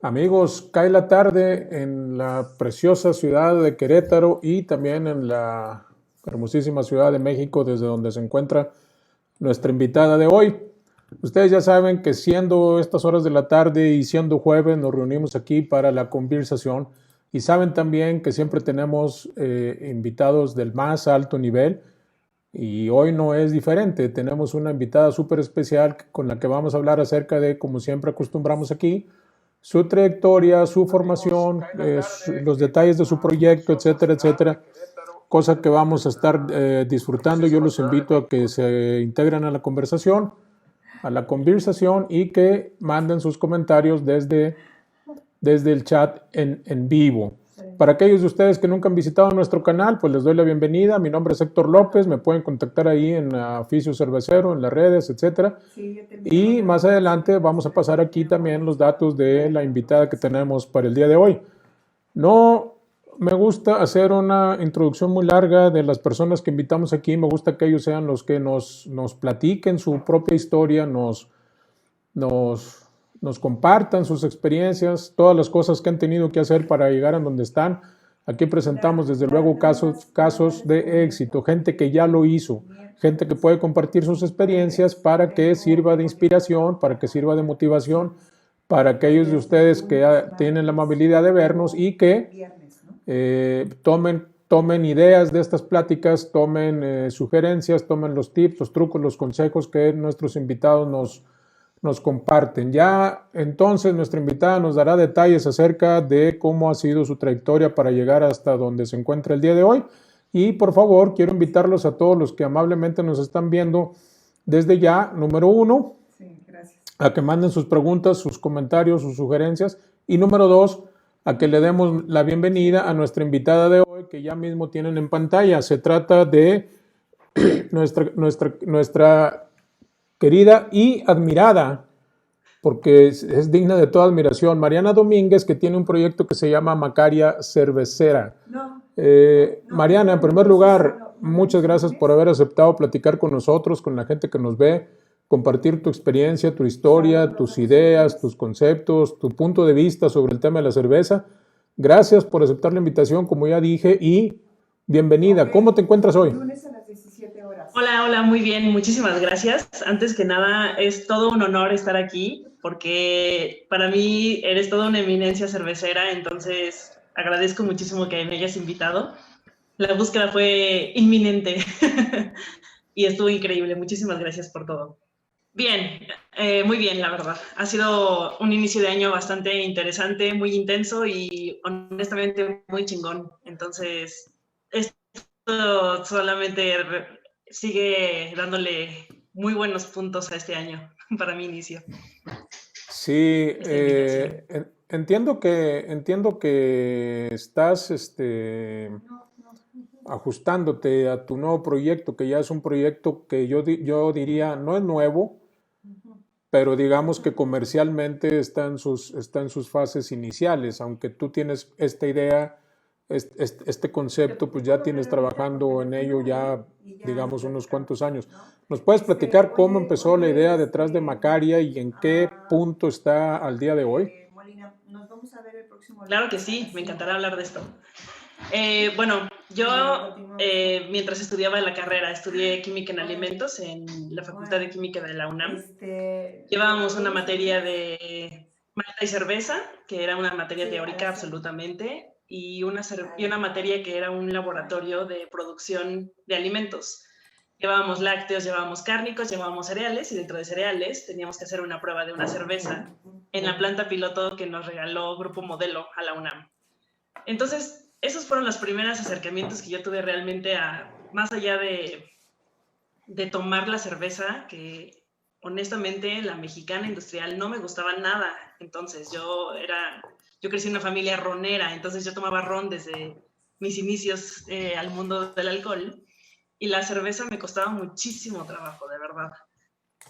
Amigos, cae la tarde en la preciosa ciudad de Querétaro y también en la hermosísima Ciudad de México, desde donde se encuentra nuestra invitada de hoy. Ustedes ya saben que siendo estas horas de la tarde y siendo jueves, nos reunimos aquí para la conversación y saben también que siempre tenemos invitados del más alto nivel y hoy no es diferente. Tenemos una invitada súper especial con la que vamos a hablar acerca de, como siempre acostumbramos aquí, su trayectoria, su formación, los detalles de su proyecto, etcétera, etcétera, cosa que vamos a estar disfrutando. Yo los invito a que se integren a la conversación y que manden sus comentarios desde el chat en vivo. Para aquellos de ustedes que nunca han visitado nuestro canal, pues les doy la bienvenida. Mi nombre es Héctor López, me pueden contactar ahí en Oficio Cervecero, en las redes, etcétera. Y más adelante vamos a pasar aquí también los datos de la invitada que tenemos para el día de hoy. No me gusta hacer una introducción muy larga de las personas que invitamos aquí, me gusta que ellos sean los que nos platiquen su propia historia, nos compartan sus experiencias, todas las cosas que han tenido que hacer para llegar a donde están. Aquí presentamos desde luego casos de éxito, gente que ya lo hizo, gente que puede compartir sus experiencias para que sirva de inspiración, para que sirva de motivación, para aquellos de ustedes que tienen la amabilidad de vernos y que tomen ideas de estas pláticas, tomen sugerencias, tomen los tips, los trucos, los consejos que nuestros invitados nos comparten. Ya entonces nuestra invitada nos dará detalles acerca de cómo ha sido su trayectoria para llegar hasta donde se encuentra el día de hoy. Y por favor, quiero invitarlos a todos los que amablemente nos están viendo desde ya, número 1, a que manden sus preguntas, sus comentarios, sus sugerencias. Y número 2, a que le demos la bienvenida a nuestra invitada de hoy, que ya mismo tienen en pantalla. Se trata de nuestra querida y admirada, porque es digna de toda admiración, Mariana Domínguez, que tiene un proyecto que se llama Macaria Cervecera. Mariana, en primer lugar, muchas gracias por haber aceptado platicar con nosotros, con la gente que nos ve, compartir tu experiencia, tu historia, tus ideas, tus conceptos, tu punto de vista sobre el tema de la cerveza. Gracias por aceptar la invitación, como ya dije, y bienvenida. ¿Cómo te encuentras hoy? Hola, muy bien, muchísimas gracias. Antes que nada, es todo un honor estar aquí, porque para mí eres toda una eminencia cervecera, entonces agradezco muchísimo que me hayas invitado. La búsqueda fue inminente y estuvo increíble. Muchísimas gracias por todo. Bien, muy bien, la verdad. Ha sido un inicio de año bastante interesante, muy intenso y honestamente muy chingón. Entonces, esto solamente sigue dándole muy buenos puntos a este año para mi inicio. Sí, entiendo que estás ajustándote a tu nuevo proyecto, que ya es un proyecto que yo diría no es nuevo, pero digamos que comercialmente está en sus fases iniciales, aunque tú tienes esta idea, este concepto, pues ya tienes trabajando en ello ya, digamos, unos cuantos años. ¿Nos puedes platicar cómo empezó la idea detrás de Macaria y en qué punto está al día de hoy? Claro que sí, me encantará hablar de esto. Bueno, yo mientras estudiaba la carrera, estudié Química en Alimentos en la Facultad de Química de la UNAM. Llevábamos una materia de malta y cerveza, que era una materia teórica absolutamente, y una materia que era un laboratorio de producción de alimentos. Llevábamos lácteos, llevábamos cárnicos, llevábamos cereales, y dentro de cereales teníamos que hacer una prueba de una cerveza en la planta piloto que nos regaló Grupo Modelo a la UNAM. Entonces, esos fueron los primeros acercamientos que yo tuve realmente más allá de tomar la cerveza, que honestamente la mexicana industrial no me gustaba nada. Entonces, yo crecí en una familia ronera, entonces yo tomaba ron desde mis inicios al mundo del alcohol, y la cerveza me costaba muchísimo trabajo, de verdad.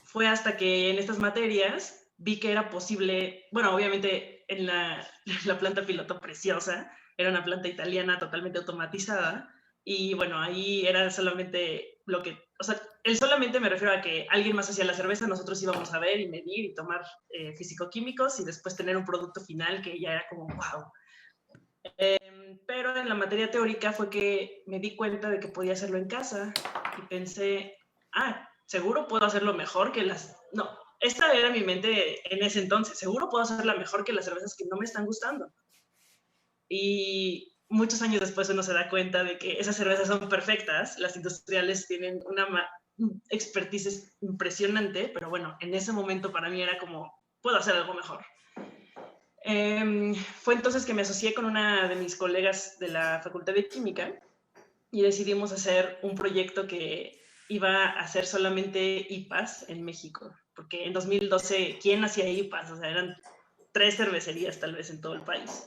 Fue hasta que en estas materias vi que era posible, bueno, obviamente en la planta piloto preciosa, era una planta italiana totalmente automatizada, y bueno, ahí era solamente o sea, el solamente me refiero a que alguien más hacía la cerveza, nosotros íbamos a ver y medir y tomar físico-químicos y después tener un producto final que ya era como, wow. Pero en la materia teórica fue que me di cuenta de que podía hacerlo en casa y pensé, seguro puedo hacerlo mejor que las... No, esta era mi mente en ese entonces, seguro puedo hacerla mejor que las cervezas que no me están gustando. Y muchos años después uno se da cuenta de que esas cervezas son perfectas, las industriales tienen una expertise impresionante, pero bueno, en ese momento para mí era como, puedo hacer algo mejor. Fue entonces que me asocié con una de mis colegas de la Facultad de Química y decidimos hacer un proyecto que iba a hacer solamente IPAs en México, porque en 2012, ¿quién hacía IPAs? O sea, eran 3 cervecerías tal vez en todo el país.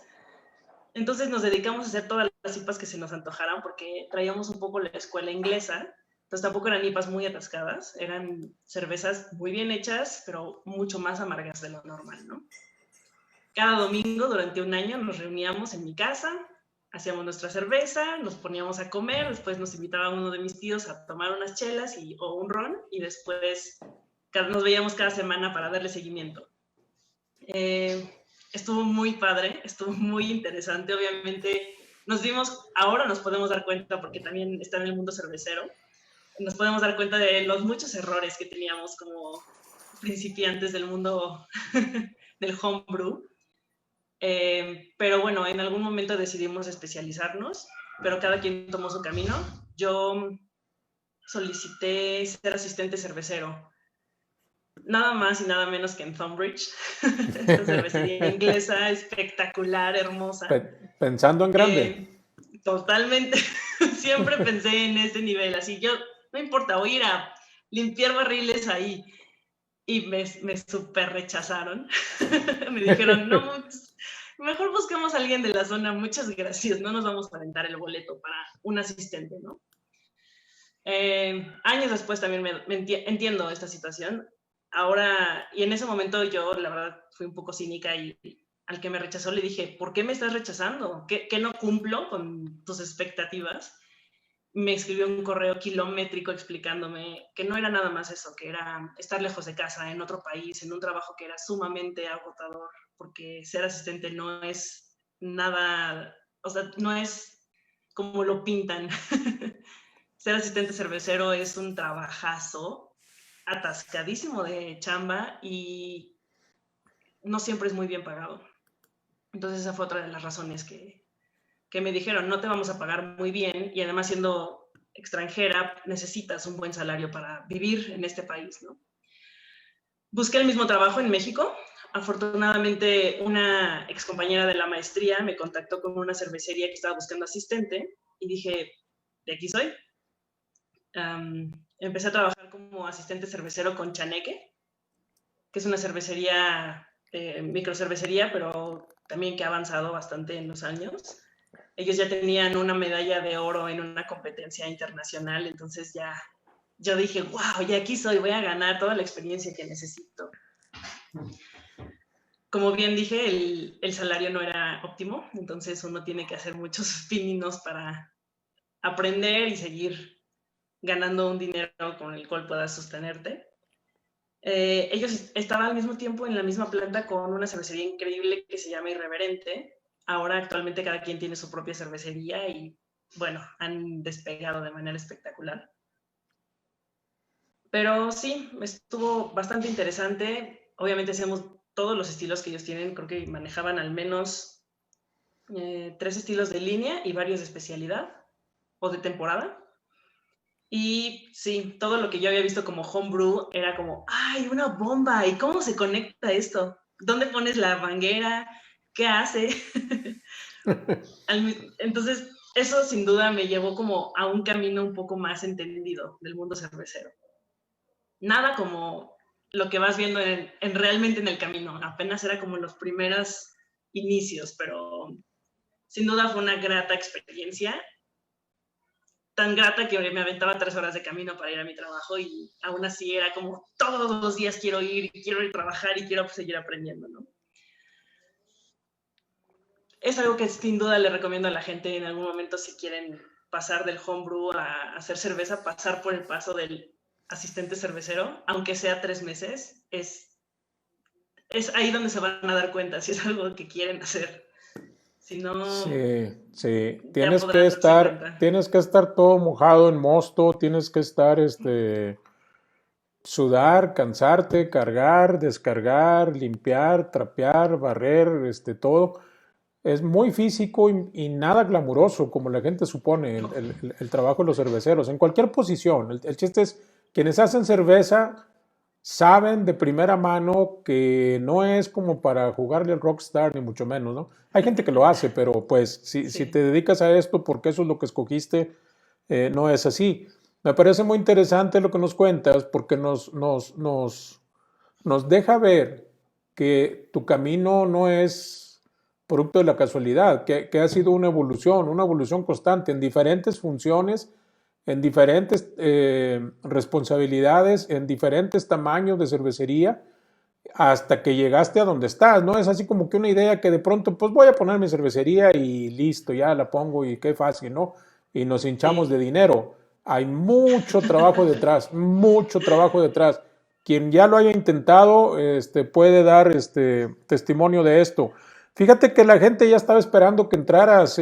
Entonces nos dedicamos a hacer todas las IPAs que se nos antojaran porque traíamos un poco la escuela inglesa, entonces tampoco eran IPAs muy atascadas, eran cervezas muy bien hechas, pero mucho más amargas de lo normal, ¿no? Cada domingo durante un año nos reuníamos en mi casa, hacíamos nuestra cerveza, nos poníamos a comer, después nos invitaba uno de mis tíos a tomar unas chelas o un ron y después nos veíamos cada semana para darle seguimiento. Estuvo muy padre, estuvo muy interesante, obviamente ahora nos podemos dar cuenta, porque también está en el mundo cervecero, nos podemos dar cuenta de los muchos errores que teníamos como principiantes del mundo del homebrew. Pero bueno, en algún momento decidimos especializarnos, pero cada quien tomó su camino. Yo solicité ser asistente cervecero, nada más y nada menos que en Thornbridge, esta cervecería inglesa espectacular, hermosa. Pensando en grande. Totalmente, siempre pensé en ese nivel, así yo, no importa, voy a ir a limpiar barriles ahí. Y me súper rechazaron. Me dijeron, no, mejor busquemos a alguien de la zona, muchas gracias, no nos vamos a aventar el boleto para un asistente, ¿no? Años después también entiendo esta situación. Ahora, y en ese momento yo, la verdad, fui un poco cínica y al que me rechazó le dije, ¿por qué me estás rechazando? ¿Qué no cumplo con tus expectativas? Me escribió un correo kilométrico explicándome que no era nada más eso, que era estar lejos de casa, en otro país, en un trabajo que era sumamente agotador, porque ser asistente no es nada, o sea, no es como lo pintan. Ser asistente cervecero es un trabajazo, atascadísimo de chamba y no siempre es muy bien pagado. Entonces esa fue otra de las razones que me dijeron, no te vamos a pagar muy bien y además siendo extranjera necesitas un buen salario para vivir en este país, ¿no? Busqué el mismo trabajo en México. Afortunadamente, una excompañera de la maestría me contactó con una cervecería que estaba buscando asistente y dije, de aquí soy. Empecé a trabajar como asistente cervecero con Chaneque, que es una cervecería, microcervecería, pero también que ha avanzado bastante en los años. Ellos ya tenían una medalla de oro en una competencia internacional, entonces ya yo dije, wow, ya aquí soy, voy a ganar toda la experiencia que necesito. Como bien dije, el salario no era óptimo, entonces uno tiene que hacer muchos pininos para aprender y seguir ganando un dinero con el cual puedas sostenerte. Ellos estaban al mismo tiempo en la misma planta con una cervecería increíble que se llama Irreverente. Ahora actualmente cada quien tiene su propia cervecería y bueno, han despegado de manera espectacular. Pero sí, estuvo bastante interesante. Obviamente hacíamos todos los estilos que ellos tienen, creo que manejaban al menos 3 estilos de línea y varios de especialidad o de temporada. Y sí, todo lo que yo había visto como homebrew era como, ¡ay, una bomba! ¿Y cómo se conecta esto? ¿Dónde pones la manguera? ¿Qué hace? Entonces, eso sin duda me llevó como a un camino un poco más entendido del mundo cervecero. Nada como lo que vas viendo realmente en el camino. Apenas era como los primeros inicios, pero sin duda fue una grata experiencia. Tan grata que me aventaba 3 horas de camino para ir a mi trabajo y aún así era como todos los días quiero ir a trabajar y quiero seguir aprendiendo, ¿no? Es algo que sin duda le recomiendo a la gente en algún momento si quieren pasar del homebrew a hacer cerveza, pasar por el paso del asistente cervecero, aunque sea 3 meses, es ahí donde se van a dar cuenta si es algo que quieren hacer. Si no, sí. ya podrán darse cuenta. Tienes que estar todo mojado en mosto, tienes que estar sudar, cansarte, cargar, descargar, limpiar, trapear, barrer, todo. Es muy físico y nada glamuroso, como la gente supone, el trabajo de los cerveceros, en cualquier posición. El chiste es, quienes hacen cerveza saben de primera mano que no es como para jugarle al rockstar, ni mucho menos, ¿no? Hay gente que lo hace, pero pues si te dedicas a esto porque eso es lo que escogiste, no es así. Me parece muy interesante lo que nos cuentas porque nos deja ver que tu camino no es producto de la casualidad, que ha sido una evolución constante en diferentes funciones, en diferentes responsabilidades, en diferentes tamaños de cervecería, hasta que llegaste a donde estás, ¿no? Es así como que una idea que de pronto, pues voy a poner mi cervecería y listo, ya la pongo y qué fácil, ¿no? Y nos hinchamos de dinero. Hay mucho trabajo detrás, mucho trabajo detrás. Quien ya lo haya intentado, puede dar testimonio de esto. Fíjate que la gente ya estaba esperando que entraras,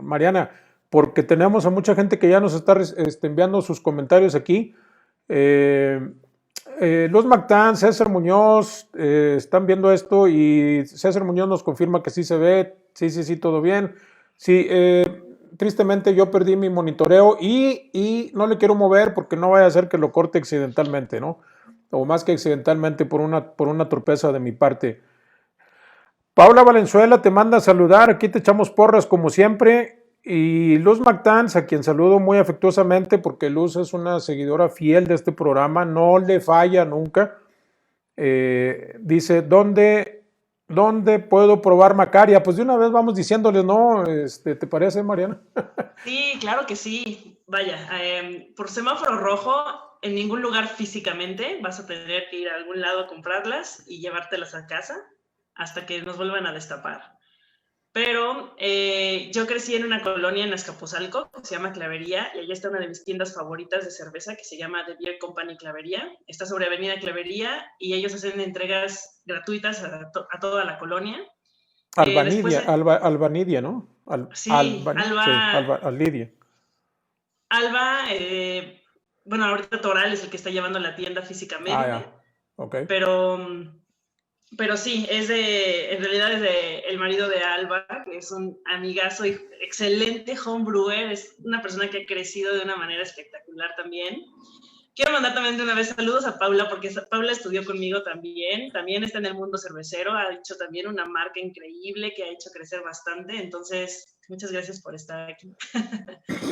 Mariana, porque tenemos a mucha gente que ya nos está enviando sus comentarios aquí. Luz Mactán, César Muñoz, están viendo esto y César Muñoz nos confirma que sí se ve, sí, todo bien. Sí, tristemente yo perdí mi monitoreo y no le quiero mover porque no vaya a ser que lo corte accidentalmente, ¿no? O más que accidentalmente por una torpeza de mi parte. Paula Valenzuela te manda a saludar, aquí te echamos porras como siempre. Y Luz Mactans, a quien saludo muy afectuosamente porque Luz es una seguidora fiel de este programa, no le falla nunca. Dice, ¿dónde puedo probar Macaria? Pues de una vez vamos diciéndoles, ¿no? ¿Te parece, Mariana? Sí, claro que sí. Vaya, por semáforo rojo, en ningún lugar físicamente vas a tener que ir a algún lado a comprarlas y llevártelas a casa hasta que nos vuelvan a destapar. Pero yo crecí en una colonia en Azcapotzalco que se llama Clavería y allá está una de mis tiendas favoritas de cerveza que se llama The Beer Company Clavería. Está sobre Avenida Clavería y ellos hacen entregas gratuitas a toda la colonia. Albanidia, ¿no? Sí, Allidia. Alba, bueno, ahorita Toral es el que está llevando la tienda físicamente. Okay. Pero sí, en realidad es el marido de Alba, que es un amigazo y excelente homebrewer, es una persona que ha crecido de una manera espectacular también. Quiero mandar también de una vez saludos a Paula, porque Paula estudió conmigo también está en el mundo cervecero, ha hecho también una marca increíble que ha hecho crecer bastante, entonces muchas gracias por estar aquí.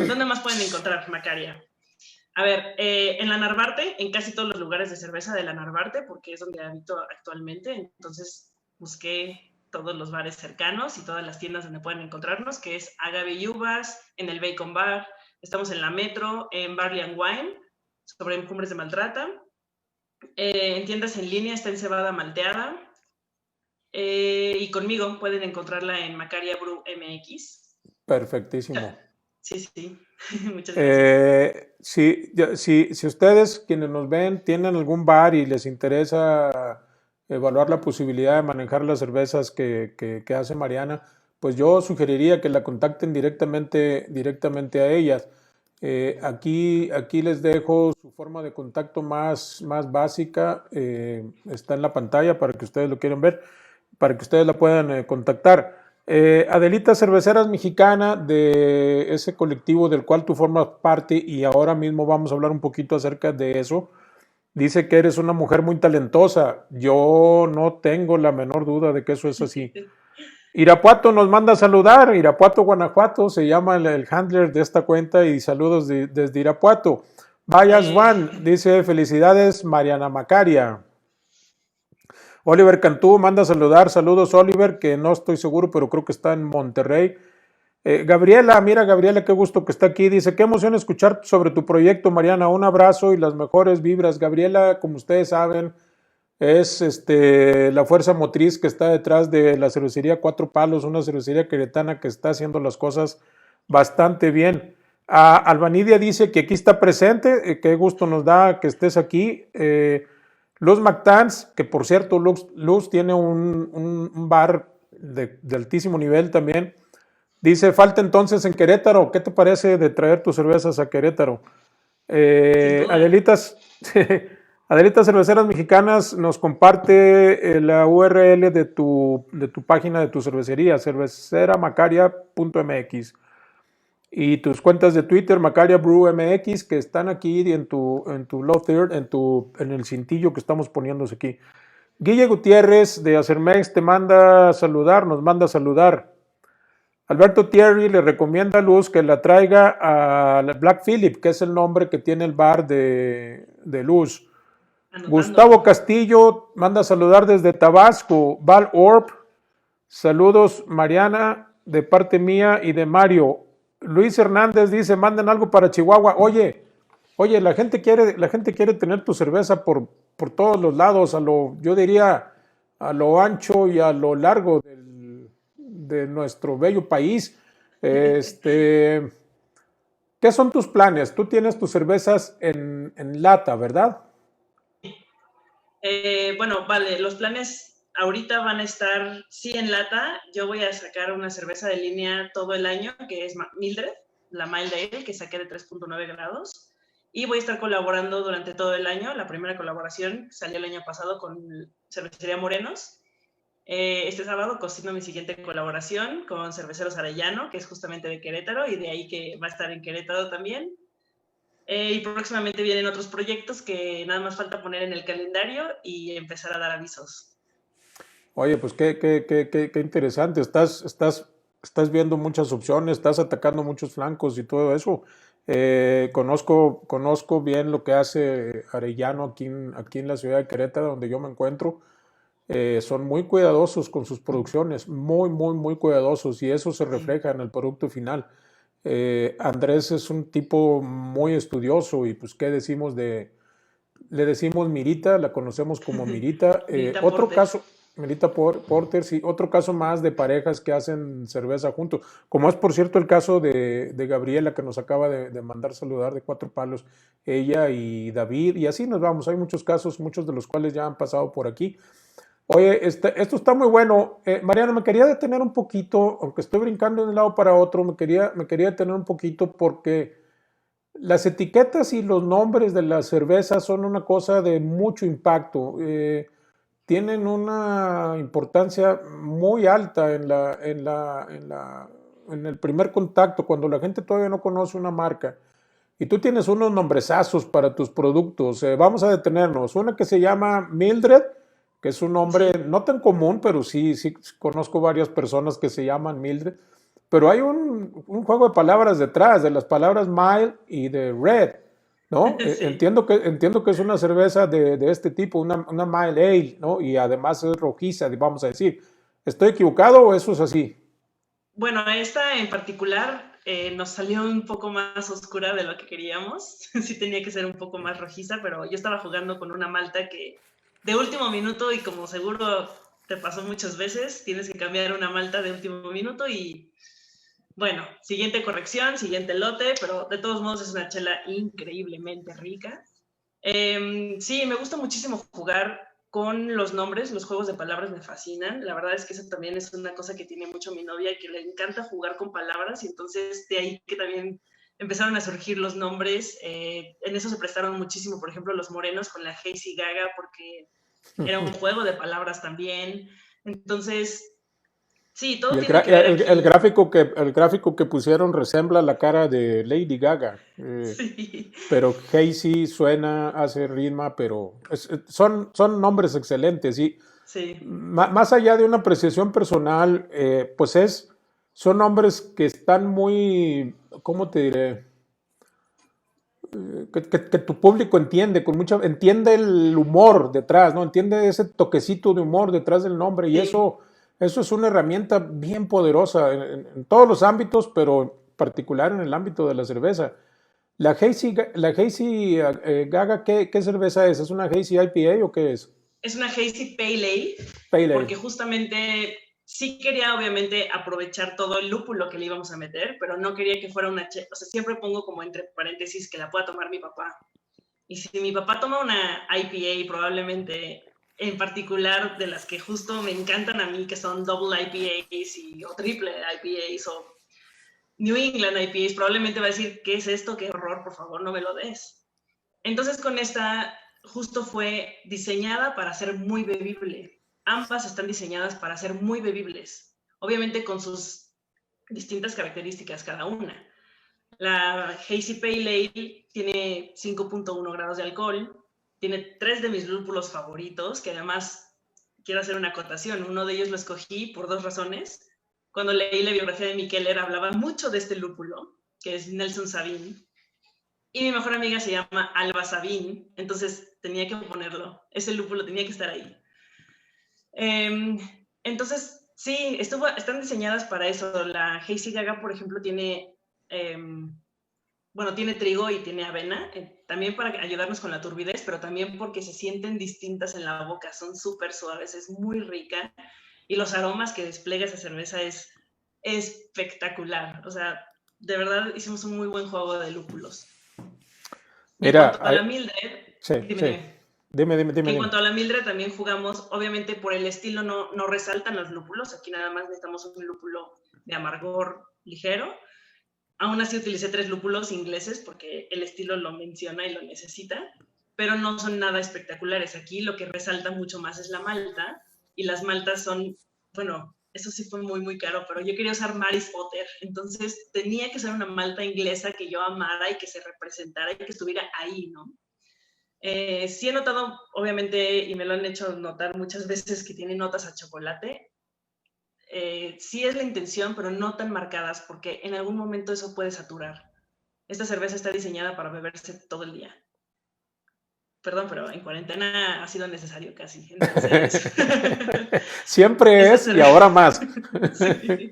¿Dónde más pueden encontrar Macaria? A ver, en la Narvarte, en casi todos los lugares de cerveza de la Narvarte, porque es donde habito actualmente, entonces busqué todos los bares cercanos y todas las tiendas donde pueden encontrarnos, que es Agave y Uvas, en el Bacon Bar, estamos en la Metro, en Barley and Wine, sobre Cumbres de Maltrata, en tiendas en línea está en Cebada Malteada, y conmigo pueden encontrarla en Macaria Brew MX. Perfectísimo. Sí. Muchas gracias. Si ustedes, quienes nos ven, tienen algún bar y les interesa evaluar la posibilidad de manejar las cervezas que hace Mariana, pues yo sugeriría que la contacten directamente a ellas. Aquí les dejo su forma de contacto más básica, está en la pantalla para que ustedes lo quieran ver, para que ustedes la puedan contactar. Adelita Cerveceras Mexicana, de ese colectivo del cual tú formas parte y ahora mismo vamos a hablar un poquito acerca de eso, dice que eres una mujer muy talentosa. Yo no tengo la menor duda de que eso es así. Irapuato nos manda a saludar, Irapuato, Guanajuato, se llama el handler de esta cuenta y saludos desde Irapuato. Vaya Juan, dice felicidades Mariana Macaria. Oliver Cantú manda a saludar, saludos Oliver, que no estoy seguro, pero creo que está en Monterrey. Gabriela, qué gusto que está aquí, dice, qué emoción escuchar sobre tu proyecto, Mariana, un abrazo y las mejores vibras. Gabriela, como ustedes saben, es la fuerza motriz que está detrás de la cervecería Cuatro Palos, una cervecería queretana que está haciendo las cosas Bastante bien. Albanidia dice que aquí está presente, qué gusto nos da que estés aquí. Luz McTans, que por cierto, Luz tiene un bar de altísimo nivel también. Dice, falta entonces en Querétaro. ¿Qué te parece de traer tus cervezas a Querétaro? Sin duda. Adelitas, Adelitas Cerveceras Mexicanas nos comparte la URL de tu página de tu cervecería, cerveceramacaria.mx. Y tus cuentas de Twitter, Macaria Brew MX, que están aquí en tu Love Third, en el cintillo que estamos poniéndose aquí. Guille Gutiérrez de Acermex te manda a saludar, nos manda a saludar. Alberto Thierry le recomienda a Luz que la traiga a Black Phillip, que es el nombre que tiene el bar de Luz. Anotándolo. Gustavo Castillo manda a saludar desde Tabasco. Val Orb, saludos Mariana, de parte mía y de Mario. Luis Hernández dice, manden algo para Chihuahua. Oye, la gente quiere tener tu cerveza por todos los lados, yo diría, a lo ancho y a lo largo de nuestro bello país. Este, ¿Qué son tus planes? Tú tienes tus cervezas en lata, ¿verdad? Bueno, vale, los planes ahorita van a estar sí en lata. Yo voy a sacar una cerveza de línea todo el año, que es Mildred, la Mild Ale, que saqué de 3.9 grados. Y voy a estar colaborando durante todo el año. La primera colaboración salió el año pasado con Cervecería Morenos. Este sábado cocino mi siguiente colaboración con Cerveceros Arellano, que es justamente de Querétaro, y de ahí que va a estar en Querétaro también. Y próximamente vienen otros proyectos que nada más falta poner en el calendario y empezar a dar avisos. Oye, pues qué interesante. Estás viendo muchas opciones, estás atacando muchos flancos y todo eso. Conozco bien lo que hace Arellano aquí en la ciudad de Querétaro, donde yo me encuentro. Son muy cuidadosos con sus producciones, muy, muy, muy cuidadosos, y eso se Sí. refleja en el producto final. Andrés es un tipo muy estudioso y pues qué decimos le decimos Mirita, la conocemos como Mirita. Mirita Otro Porter. caso, Mirita Porter, sí, otro caso más de parejas que hacen cerveza juntos, como es por cierto el caso de Gabriela, que nos acaba de mandar saludar de Cuatro Palos, ella y David, y así nos vamos. Hay muchos casos, muchos de los cuales ya han pasado por aquí. Oye, esto está muy bueno. Mariano, me quería detener un poquito, aunque estoy brincando de un lado para otro, me quería detener un poquito porque las etiquetas y los nombres de las cervezas son una cosa de mucho impacto. Tienen una importancia muy alta en el primer contacto, cuando la gente todavía no conoce una marca. Y tú tienes unos nombresazos para tus productos. Vamos a detenernos. Una que se llama Mildred, que es un nombre Sí, no tan común, pero sí conozco varias personas que se llaman Mildred. Pero hay un juego de palabras detrás, de las palabras mild y de red, ¿no? sí. Entiendo que es una cerveza de este tipo, una mild ale, ¿no? Y además es rojiza, vamos a decir. ¿Estoy equivocado o eso es así? Bueno, esta en particular nos salió un poco más oscura de lo que queríamos. Sí tenía que ser un poco más rojiza, pero yo estaba jugando con una malta que de último minuto, y como seguro te pasó muchas veces, tienes que cambiar una malta de último minuto y bueno, siguiente corrección, siguiente lote, pero de todos modos es una chela increíblemente rica. Sí, me gusta muchísimo jugar con los nombres, los juegos de palabras me fascinan. La verdad es que eso también es una cosa que tiene mucho mi novia y que le encanta jugar con palabras, y entonces de ahí que también empezaron a surgir los nombres. En eso se prestaron muchísimo, por ejemplo, los morenos con la Hazy Gaga, porque era un juego de palabras también. Entonces, sí, Y todo el, tiene gra- que ver el aquí. gráfico que pusieron resembla la cara de Lady Gaga. Sí, Pero Casey suena, hace ritmo, pero son nombres excelentes. Y sí. más allá de una apreciación personal, pues son nombres que están muy, ¿cómo te diré? Que tu público entiende el humor detrás, ¿no? Entiende ese toquecito de humor detrás del nombre, y Sí, eso es una herramienta bien poderosa en todos los ámbitos, pero en particular en el ámbito de la cerveza. La Hazy Gaga, ¿qué cerveza es? ¿Es una Hazy IPA o qué es? es una Hazy Pale Ale, Pale Ale. porque justamente Sí quería, obviamente, aprovechar todo el lúpulo que le íbamos a meter, pero no quería que fuera una chela. O sea, siempre pongo como entre paréntesis que la pueda tomar mi papá. Y si mi papá toma una IPA, probablemente, en particular de las que justo me encantan a mí, que son double IPAs o triple IPAs o New England IPAs, probablemente va a decir, ¿qué es esto? ¡Qué horror! Por favor, no me lo des. Entonces, con esta, justo fue diseñada para ser muy bebible. Ambas están diseñadas para ser muy bebibles, obviamente con sus distintas características cada una. La Hazy Pale Ale tiene 5.1 grados de alcohol, tiene 3 de mis lúpulos favoritos, que además quiero hacer una acotación. Uno de ellos lo escogí por 2 razones. Cuando leí la biografía de Mikkeller hablaba mucho de este lúpulo, que es Nelson Sauvin, y mi mejor amiga se llama Alba Savín, entonces tenía que ponerlo. Ese lúpulo tenía que estar ahí. Entonces, sí, están diseñadas para eso. La Hazy Gaga, por ejemplo, tiene, tiene trigo y tiene avena, también para ayudarnos con la turbidez, pero también porque se sienten distintas en la boca. Son súper suaves, es muy rica. Y los aromas que despliega esa cerveza es espectacular. O sea, de verdad hicimos un muy buen juego de lúpulos. Mira, en cuanto a la Mildred, sí, dime. En cuanto a la Mildred también jugamos, obviamente por el estilo no resaltan los lúpulos, aquí nada más necesitamos un lúpulo de amargor ligero. Aún así utilicé 3 lúpulos ingleses porque el estilo lo menciona y lo necesita, pero no son nada espectaculares. Aquí lo que resalta mucho más es la malta, y las maltas son, bueno, eso sí fue muy, muy caro, pero yo quería usar Maris Otter, entonces tenía que ser una malta inglesa que yo amara y que se representara y que estuviera ahí, ¿no? Sí he notado, obviamente, y me lo han hecho notar muchas veces, que tiene notas a chocolate. Sí es la intención, pero no tan marcadas, porque en algún momento eso puede saturar. Esta cerveza está diseñada para beberse todo el día. Perdón, pero en cuarentena ha sido necesario casi. Entonces, siempre es y ahora más. Sí.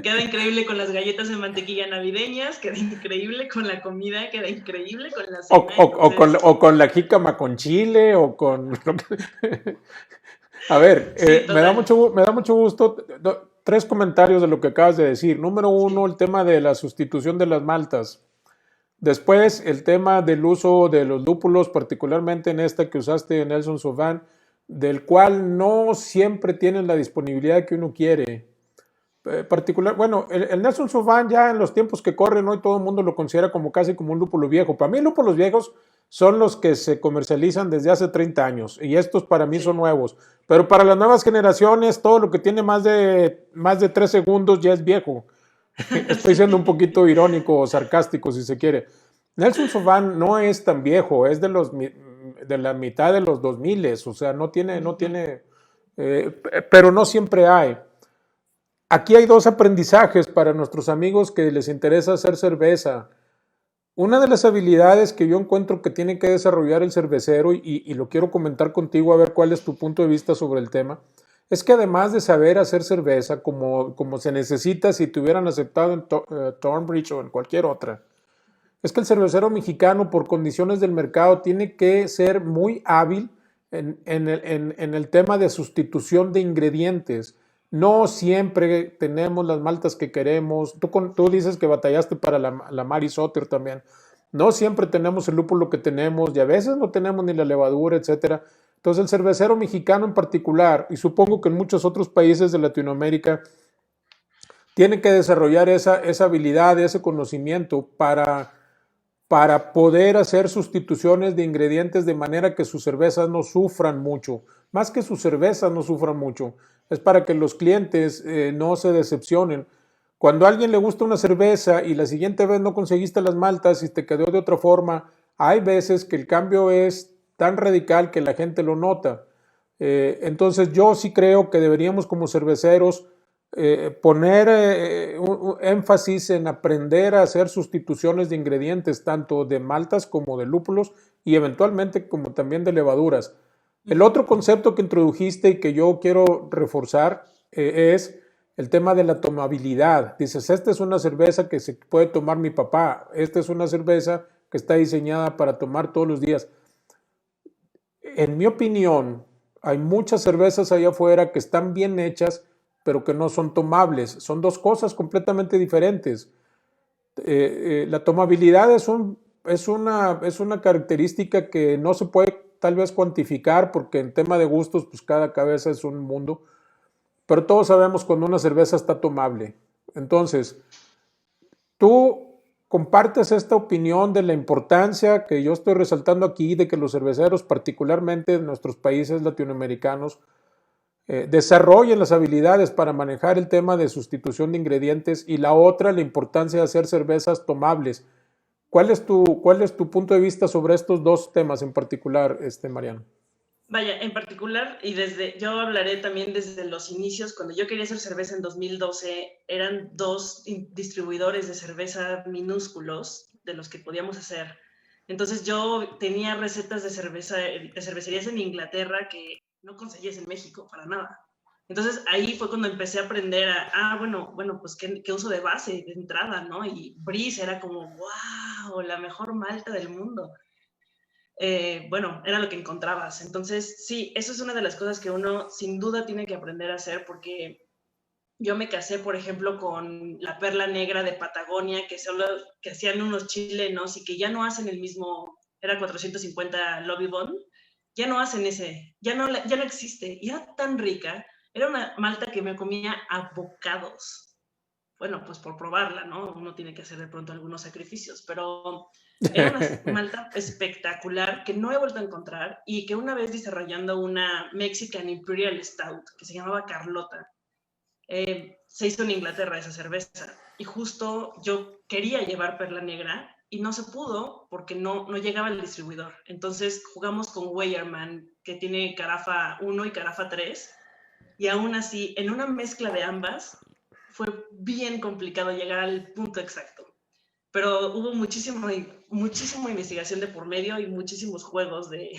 Queda increíble con las galletas de mantequilla navideñas, queda increíble con la comida, queda increíble con la cena. O con la jícama con chile o con... A ver, sí, me da mucho gusto. 3 comentarios de lo que acabas de decir. Número 1, sí. El tema de la sustitución de las maltas. Después, el tema del uso de los lúpulos, particularmente en esta que usaste, Nelson Sauvin, del cual no siempre tienen la disponibilidad que uno quiere. El Nelson Sauvin ya en los tiempos que corren hoy todo el mundo lo considera como casi como un lúpulo viejo. Para mí lúpulos viejos son los que se comercializan desde hace 30 años y estos para mí son nuevos. Pero para las nuevas generaciones todo lo que tiene más de 3 segundos ya es viejo. Estoy siendo un poquito irónico o sarcástico si se quiere. Nelson Sauvin no es tan viejo, es de la mitad de los 2000, o sea, no tiene, pero no siempre hay. Aquí hay 2 aprendizajes para nuestros amigos que les interesa hacer cerveza. Una de las habilidades que yo encuentro que tiene que desarrollar el cervecero, y lo quiero comentar contigo a ver cuál es tu punto de vista sobre el tema, es que además de saber hacer cerveza como se necesita si te hubieran aceptado en Thornbridge o en cualquier otra, es que el cervecero mexicano por condiciones del mercado tiene que ser muy hábil en el tema de sustitución de ingredientes. No siempre tenemos las maltas que queremos. Tú dices que batallaste para la Maris Otter también. No siempre tenemos el lúpulo que tenemos y a veces no tenemos ni la levadura, etcétera. Entonces el cervecero mexicano en particular, y supongo que en muchos otros países de Latinoamérica, tiene que desarrollar esa habilidad, ese conocimiento para poder hacer sustituciones de ingredientes de manera que sus cervezas no sufran mucho. Más que sus cervezas no sufran mucho, es para que los clientes no se decepcionen. Cuando a alguien le gusta una cerveza y la siguiente vez no conseguiste las maltas y te quedó de otra forma, hay veces que el cambio es tan radical que la gente lo nota. Entonces yo sí creo que deberíamos como cerveceros poner énfasis en aprender a hacer sustituciones de ingredientes, tanto de maltas como de lúpulos y eventualmente como también de levaduras. El otro concepto que introdujiste y que yo quiero reforzar es el tema de la tomabilidad. Dices, esta es una cerveza que se puede tomar mi papá, esta es una cerveza que está diseñada para tomar todos los días. En mi opinión, hay muchas cervezas allá afuera que están bien hechas, pero que no son tomables. Son dos cosas completamente diferentes. La tomabilidad es una característica que no se puede tal vez cuantificar, porque en tema de gustos, pues cada cabeza es un mundo, pero todos sabemos cuando una cerveza está tomable. Entonces, tú compartes esta opinión de la importancia que yo estoy resaltando aquí, de que los cerveceros, particularmente en nuestros países latinoamericanos, desarrollen las habilidades para manejar el tema de sustitución de ingredientes, y la otra, la importancia de hacer cervezas tomables. ¿Cuál es tu punto de vista sobre estos dos temas en particular, Mariano? Vaya, en particular, yo hablaré también desde los inicios. Cuando yo quería hacer cerveza en 2012, eran dos distribuidores de cerveza minúsculos de los que podíamos hacer. Entonces yo tenía recetas de cervecerías en Inglaterra que no conseguías en México para nada. Entonces ahí fue cuando empecé a aprender bueno, pues qué uso de base, de entrada, ¿no? Y Brice era como, wow, la mejor malta del mundo. Bueno, era lo que encontrabas. Entonces, sí, eso es una de las cosas que uno sin duda tiene que aprender a hacer, porque yo me casé, por ejemplo, con la Perla Negra de Patagonia, que hacían unos chilenos y que ya no hacen el mismo, era 450 Lobby Bond, ya no hacen ese, ya no existe. Y era tan rica, era una malta que me comía a bocados. Bueno, pues por probarla, ¿no? Uno tiene que hacer de pronto algunos sacrificios, pero era una malta espectacular que no he vuelto a encontrar, y que una vez desarrollando una Mexican Imperial Stout que se llamaba Carlota, se hizo en Inglaterra esa cerveza, y justo yo quería llevar Perla Negra y no se pudo porque no llegaba el distribuidor. Entonces jugamos con Weyermann, que tiene carafa 1 y carafa 3, y aún así, en una mezcla de ambas, fue bien complicado llegar al punto exacto. Pero hubo muchísima investigación de por medio y muchísimos juegos de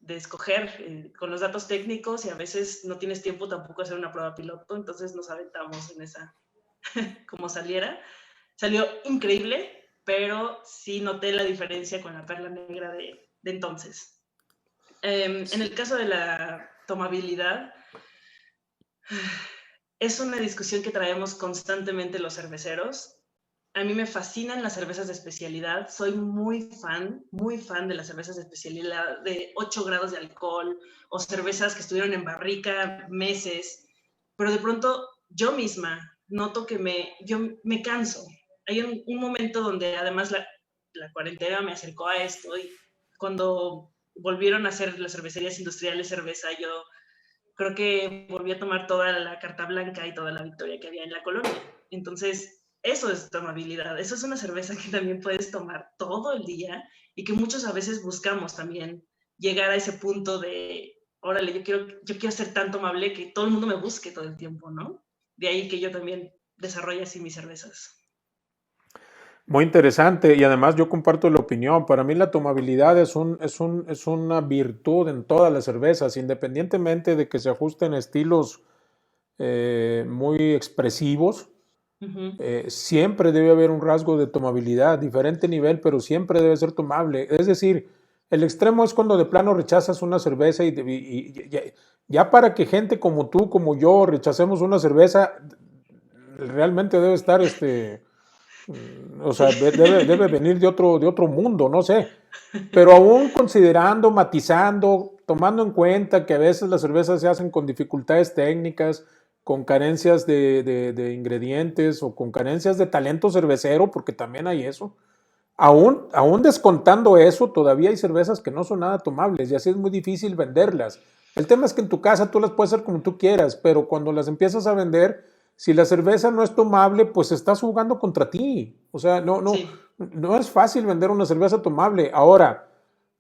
escoger con los datos técnicos, y a veces no tienes tiempo tampoco de hacer una prueba piloto, entonces nos aventamos en esa como saliera. Salió increíble, pero sí noté la diferencia con la Perla Negra de entonces. En el caso de la tomabilidad, es una discusión que traemos constantemente los cerveceros. A mí me fascinan las cervezas de especialidad. Soy muy fan de las cervezas de especialidad de 8 grados de alcohol, o cervezas que estuvieron en barrica meses. Pero de pronto yo misma noto que yo me canso. Hay un momento donde además la cuarentena me acercó a esto, y cuando volvieron a hacer las cervecerías industriales cerveza, yo creo que volví a tomar toda la carta blanca y toda la victoria que había en la colonia. Entonces, eso es tomabilidad. Eso es una cerveza que también puedes tomar todo el día, y que muchos a veces buscamos también llegar a ese punto de, órale, yo quiero ser tan tomable que todo el mundo me busque todo el tiempo, ¿no? De ahí que yo también desarrolle así mis cervezas. Muy interesante, y además yo comparto la opinión. Para mí la tomabilidad es una virtud en todas las cervezas, independientemente de que se ajusten a estilos muy expresivos. Siempre debe haber un rasgo de tomabilidad, diferente nivel, pero siempre debe ser tomable. Es decir, el extremo es cuando de plano rechazas una cerveza, y ya para que gente como tú, como yo, rechacemos una cerveza, realmente debe estar o sea, debe venir de otro mundo, no sé. Pero aún considerando, matizando, tomando en cuenta que a veces las cervezas se hacen con dificultades técnicas, con carencias de ingredientes, o con carencias de talento cervecero, porque también hay eso. Aún descontando eso, todavía hay cervezas que no son nada tomables, y así es muy difícil venderlas. El tema es que en tu casa tú las puedes hacer como tú quieras, pero cuando las empiezas a vender, si la cerveza no es tomable, pues estás jugando contra ti. O sea, Sí. no es fácil vender una cerveza tomable. Ahora,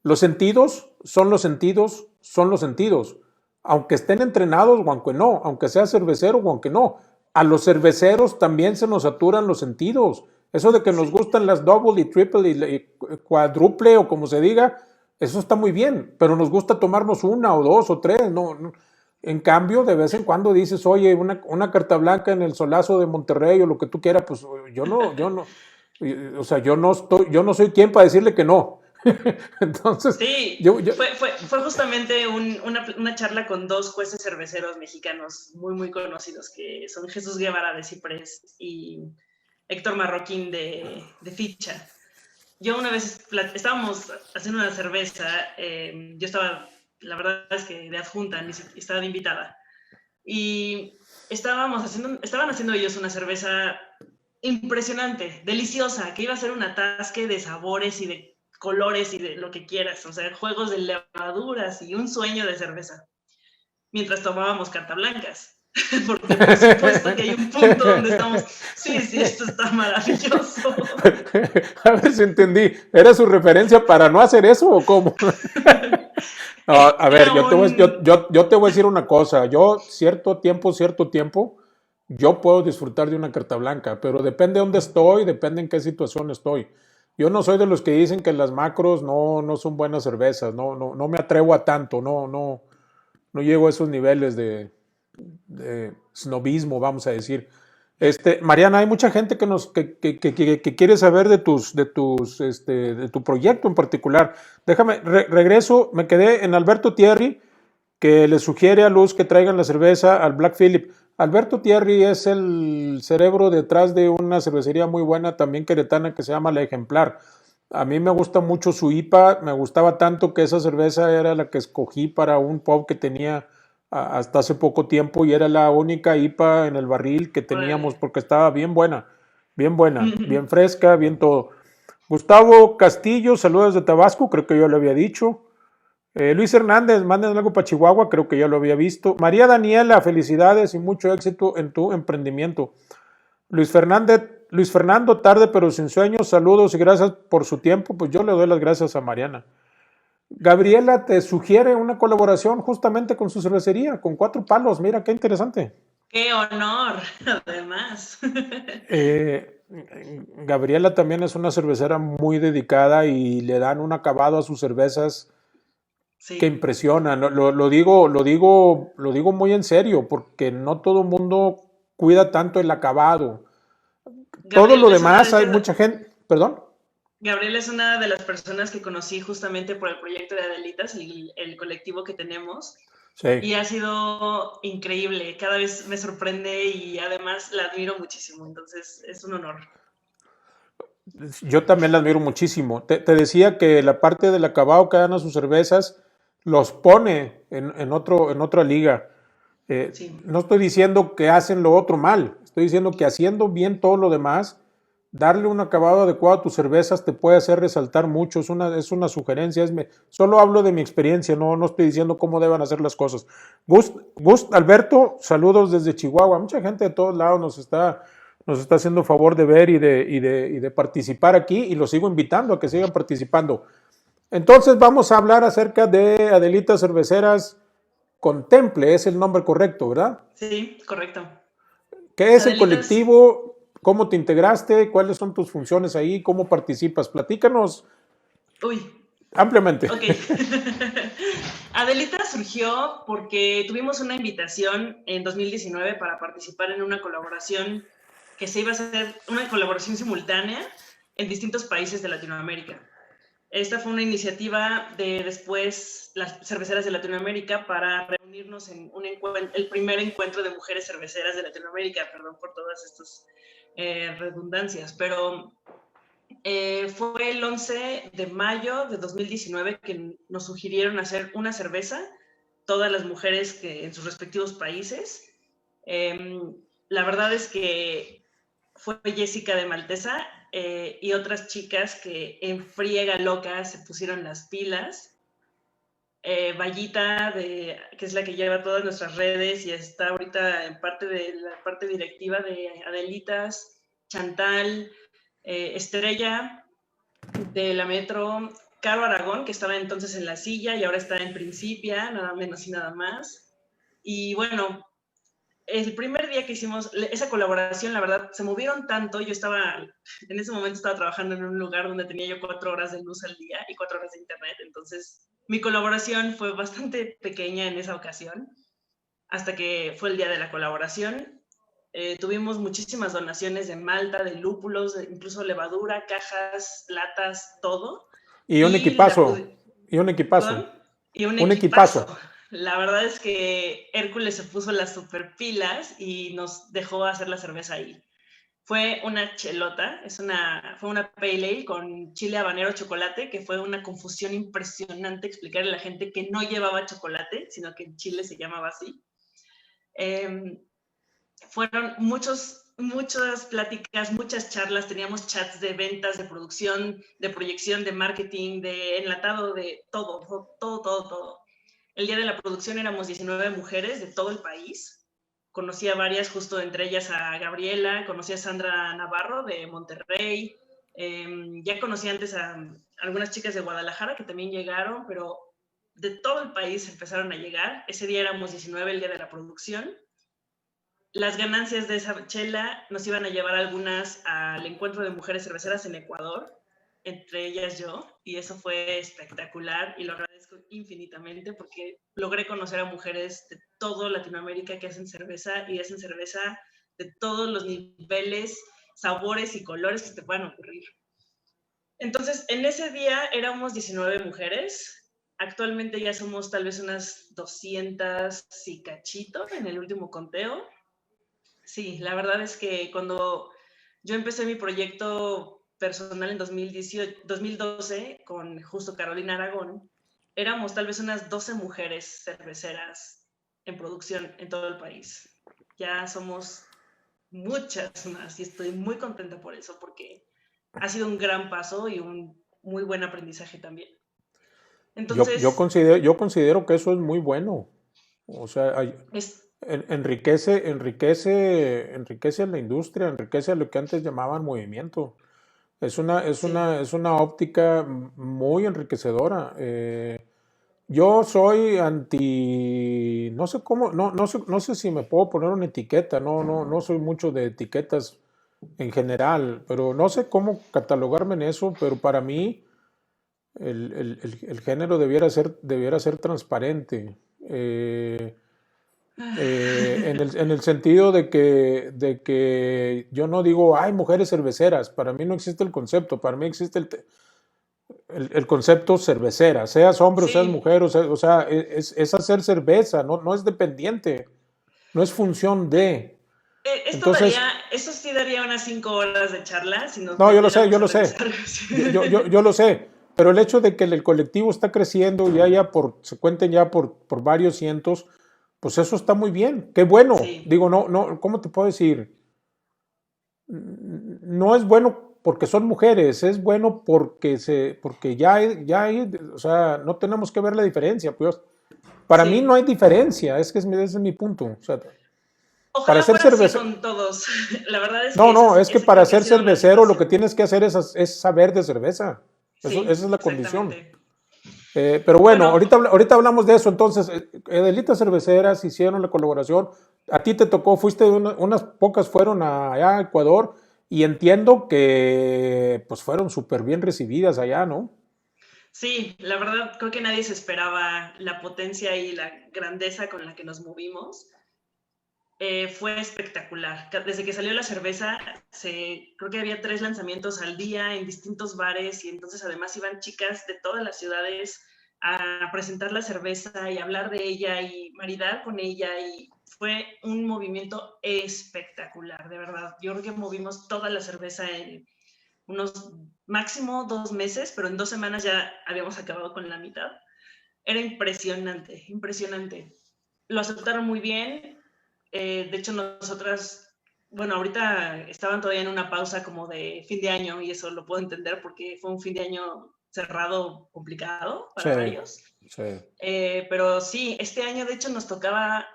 los sentidos son los sentidos, son los sentidos. Aunque estén entrenados o aunque no, aunque sea cervecero o aunque no. A los cerveceros también se nos saturan los sentidos. Eso de que nos gustan las double y triple y cuádruple, o como se diga, eso está muy bien, pero nos gusta tomarnos una o dos o tres. No. En cambio, de vez en cuando dices, oye, una carta blanca en el Solazo de Monterrey o lo que tú quieras, pues yo no, o sea, yo no soy quien para decirle que no. Entonces, Sí, fue justamente una charla con dos jueces cerveceros mexicanos muy, muy conocidos, que son Jesús Guevara de Ciprés y Héctor Marroquín de Ficha. Yo una vez estábamos haciendo una cerveza, yo estaba, la verdad es que de adjunta, estaba de invitada, y estaban haciendo ellos una cerveza impresionante, deliciosa, que iba a ser un atasque de sabores y de colores y de lo que quieras, o sea, juegos de levaduras y un sueño de cerveza, mientras tomábamos carta blancas. Porque por supuesto que hay un punto donde estamos, sí, esto está maravilloso. A ver si entendí. ¿Era su referencia para no hacer eso o cómo? No, a ver, yo te voy a decir una cosa. Yo, cierto tiempo, yo puedo disfrutar de una carta blanca, pero depende de dónde estoy, depende en qué situación estoy. Yo no soy de los que dicen que las macros no son buenas cervezas, no me atrevo a tanto, no llego a esos niveles de snobismo, vamos a decir. Mariana, hay mucha gente que quiere saber de tu proyecto en particular. Déjame, regreso, me quedé en Alberto Thierry, que le sugiere a Luz que traigan la cerveza al Black Phillip. Alberto Thierry es el cerebro detrás de una cervecería muy buena, también queretana, que se llama La Ejemplar. A mí me gusta mucho su IPA, me gustaba tanto que esa cerveza era la que escogí para un pub que tenía hasta hace poco tiempo y era la única IPA en el barril que teníamos porque estaba bien buena, bien fresca, bien todo. Gustavo Castillo, saludos de Tabasco, creo que yo lo había dicho. Luis Hernández, manden algo para Chihuahua, creo que ya lo había visto. María Daniela, felicidades y mucho éxito en tu emprendimiento. Luis Fernando, tarde pero sin sueños, saludos y gracias por su tiempo. Pues yo le doy las gracias a Mariana. Gabriela te sugiere una colaboración justamente con su cervecería, con 4 palos. Mira, qué interesante. ¡Qué honor! Además. Gabriela también es una cervecera muy dedicada y le dan un acabado a sus cervezas que impresiona. Lo digo muy en serio, porque no todo el mundo cuida tanto el acabado. Todo lo demás hay mucha gente. ¿Perdón? Gabriela es una de las personas que conocí justamente por el proyecto de Adelitas, el colectivo que tenemos. Sí. Y ha sido increíble. Cada vez me sorprende y además la admiro muchísimo. Entonces es un honor. Yo también la admiro muchísimo. Te decía que la parte del acabado que dan a sus cervezas los pone en otra liga. Sí. No estoy diciendo que hacen lo otro mal. Estoy diciendo que haciendo bien todo lo demás, darle un acabado adecuado a tus cervezas te puede hacer resaltar mucho. Es una sugerencia. Solo hablo de mi experiencia, no estoy diciendo cómo deben hacer las cosas. Gust Alberto, saludos desde Chihuahua. Mucha gente de todos lados nos está haciendo favor de ver y de participar aquí, y los sigo invitando a que sigan participando. Entonces vamos a hablar acerca de Adelitas Cerveceras Contemple, es el nombre correcto, ¿verdad? Sí, correcto. ¿Qué es Adelitas? El colectivo? ¿Cómo te integraste? ¿Cuáles son tus funciones ahí? ¿Cómo participas? Platícanos. Ampliamente. Okay. Adelitas surgió porque tuvimos una invitación en 2019 para participar en una colaboración que se iba a hacer, una colaboración simultánea en distintos países de Latinoamérica. Esta fue una iniciativa de después las cerveceras de Latinoamérica para reunirnos en el primer encuentro de mujeres cerveceras de Latinoamérica. Perdón por todas estas redundancias, pero fue el 11 de mayo de 2019 que nos sugirieron hacer una cerveza, todas las mujeres que en sus respectivos países. La verdad es que fue Jessica de Maltesa y otras chicas que en friega loca se pusieron las pilas. Vallita, que es la que lleva todas nuestras redes y está ahorita en parte de la parte directiva de Adelitas, Chantal, Estrella de la Metro, Caro Aragón, que estaba entonces en La Silla y ahora está en Principia, nada menos y nada más. Y bueno, el primer día que hicimos esa colaboración, la verdad, se movieron tanto. Yo en ese momento estaba trabajando en un lugar donde tenía yo 4 horas de luz al día y 4 horas de internet. Entonces, mi colaboración fue bastante pequeña en esa ocasión, hasta que fue el día de la colaboración. Tuvimos muchísimas donaciones de malta, de lúpulos, incluso levadura, cajas, latas, todo. Y un y la equipazo, y un equipazo, ¿Perdón? Y un un equipazo. equipazo. La verdad es que Hércules se puso las super pilas y nos dejó hacer la cerveza ahí. Fue una chelota, fue una pale ale con chile habanero chocolate, que fue una confusión impresionante explicarle a la gente que no llevaba chocolate, sino que en Chile se llamaba así. Fueron muchas pláticas, muchas charlas, teníamos chats de ventas, de producción, de proyección, de marketing, de enlatado, de todo. El día de la producción éramos 19 mujeres de todo el país. Conocí a varias, justo entre ellas a Gabriela, conocí a Sandra Navarro de Monterrey, ya conocí antes a algunas chicas de Guadalajara que también llegaron, pero de todo el país empezaron a llegar. Ese día éramos 19, el día de la producción. Las ganancias de esa chela nos iban a llevar algunas al encuentro de mujeres cerveceras en Ecuador, entre ellas yo, y eso fue espectacular y lo agradezco infinitamente porque logré conocer a mujeres de toda Latinoamérica que hacen cerveza y hacen cerveza de todos los niveles, sabores y colores que te puedan ocurrir. Entonces, en ese día éramos 19 mujeres, actualmente ya somos tal vez unas 200 y cachito en el último conteo. Sí, la verdad es que cuando yo empecé mi proyecto personal en 2012 con justo Carolina Aragón, éramos tal vez unas 12 mujeres cerveceras en producción en todo el país. Ya somos muchas más y estoy muy contenta por eso porque ha sido un gran paso y un muy buen aprendizaje también. Entonces, Yo considero que eso es muy bueno. O sea, es, enriquece a la industria, enriquece a lo que antes llamaban movimiento. sí, Es una óptica muy enriquecedora. Yo soy anti, no sé cómo, no sé si me puedo poner una etiqueta, no soy mucho de etiquetas en general, pero no sé cómo catalogarme en eso, pero para mí el género debiera ser transparente. En el sentido de que yo no digo, hay mujeres cerveceras, para mí no existe el concepto, para mí existe el concepto cervecera, seas hombre o seas sí, mujer, o sea es hacer cerveza, no es dependiente, no es función de. Entonces, eso sí daría unas 5 horas de charla si nos no, metiéramos yo a lo sé, revisar. yo lo sé, pero el hecho de que el colectivo está creciendo y se cuenten ya por varios cientos, pues eso está muy bien, qué bueno. Sí, Digo, ¿cómo te puedo decir? No es bueno porque son mujeres, es bueno porque o sea, no tenemos que ver la diferencia, pues. Para mí no sí. hay diferencia, ese es mi punto. O sea, para Ojalá ser fuera así cervecero, con todos. La verdad es que no, es que esa para creo que ha ser sido la cervecero lo que situación. tienes que hacer es saber de cerveza. Esa Sí, es la condición. exactamente. Pero bueno, Bueno, ahorita hablamos de eso. Entonces, Edelitas Cerveceras hicieron la colaboración. A ti te tocó, unas pocas fueron allá a Ecuador y entiendo que pues fueron súper bien recibidas allá, ¿no? sí, la verdad creo que nadie se esperaba la potencia y la grandeza con la que nos movimos. Fue espectacular. Desde que salió la cerveza, creo que había 3 lanzamientos al día en distintos bares y entonces además iban chicas de todas las ciudades a presentar la cerveza y hablar de ella y maridar con ella y fue un movimiento espectacular, de verdad. Yo creo que movimos toda la cerveza en unos máximo 2 meses, pero en 2 semanas ya habíamos acabado con la mitad. Era impresionante, impresionante. Lo aceptaron muy bien. De hecho, nosotras, bueno, ahorita estaban todavía en una pausa como de fin de año y eso lo puedo entender porque fue un fin de año cerrado, complicado Sí, para varios. sí. Pero sí, este año de hecho nos tocaba,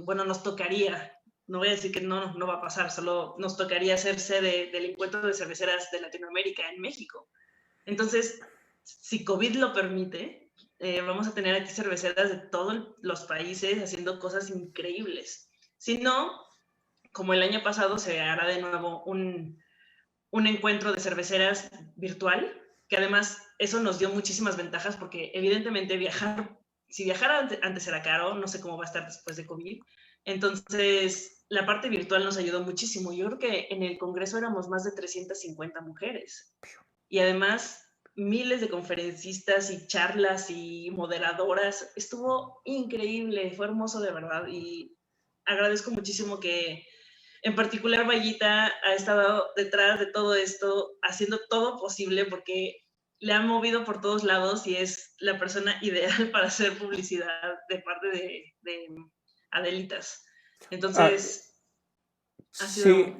bueno, nos tocaría, no voy a decir que no va a pasar, solo nos tocaría ser sede del encuentro de cerveceras de Latinoamérica en México. Entonces, si COVID lo permite, vamos a tener aquí cerveceras de todos los países haciendo cosas increíbles. Si no, como el año pasado, se hará de nuevo un encuentro de cerveceras virtual, que además eso nos dio muchísimas ventajas porque evidentemente si viajar antes era caro, no sé cómo va a estar después de COVID. Entonces, la parte virtual nos ayudó muchísimo. Yo creo que en el Congreso éramos más de 350 mujeres. Y además miles de conferencistas y charlas y moderadoras. Estuvo increíble, fue hermoso de verdad y agradezco muchísimo que en particular Vallita ha estado detrás de todo esto, haciendo todo posible porque le han movido por todos lados y es la persona ideal para hacer publicidad de parte de Adelitas. Ah, Entonces, ha sido... sí,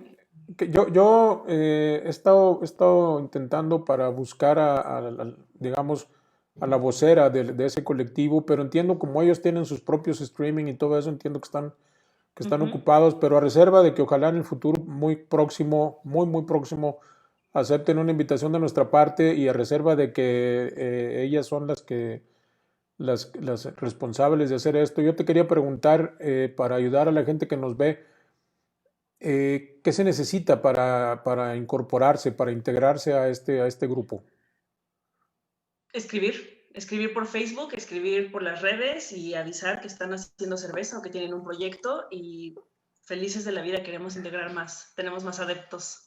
que yo he estado intentando para buscar digamos, a la vocera de ese colectivo, pero entiendo como ellos tienen sus propios streaming y todo eso, entiendo que están ocupados, pero a reserva de que ojalá en el futuro muy próximo, muy próximo, acepten una invitación de nuestra parte y a reserva de que ellas son las responsables de hacer esto. Yo te quería preguntar, para ayudar a la gente que nos ve, ¿qué se necesita para incorporarse, para integrarse a este grupo? Escribir por Facebook, escribir por las redes y avisar que están haciendo cerveza o que tienen un proyecto y felices de la vida queremos integrar más, tenemos más adeptos.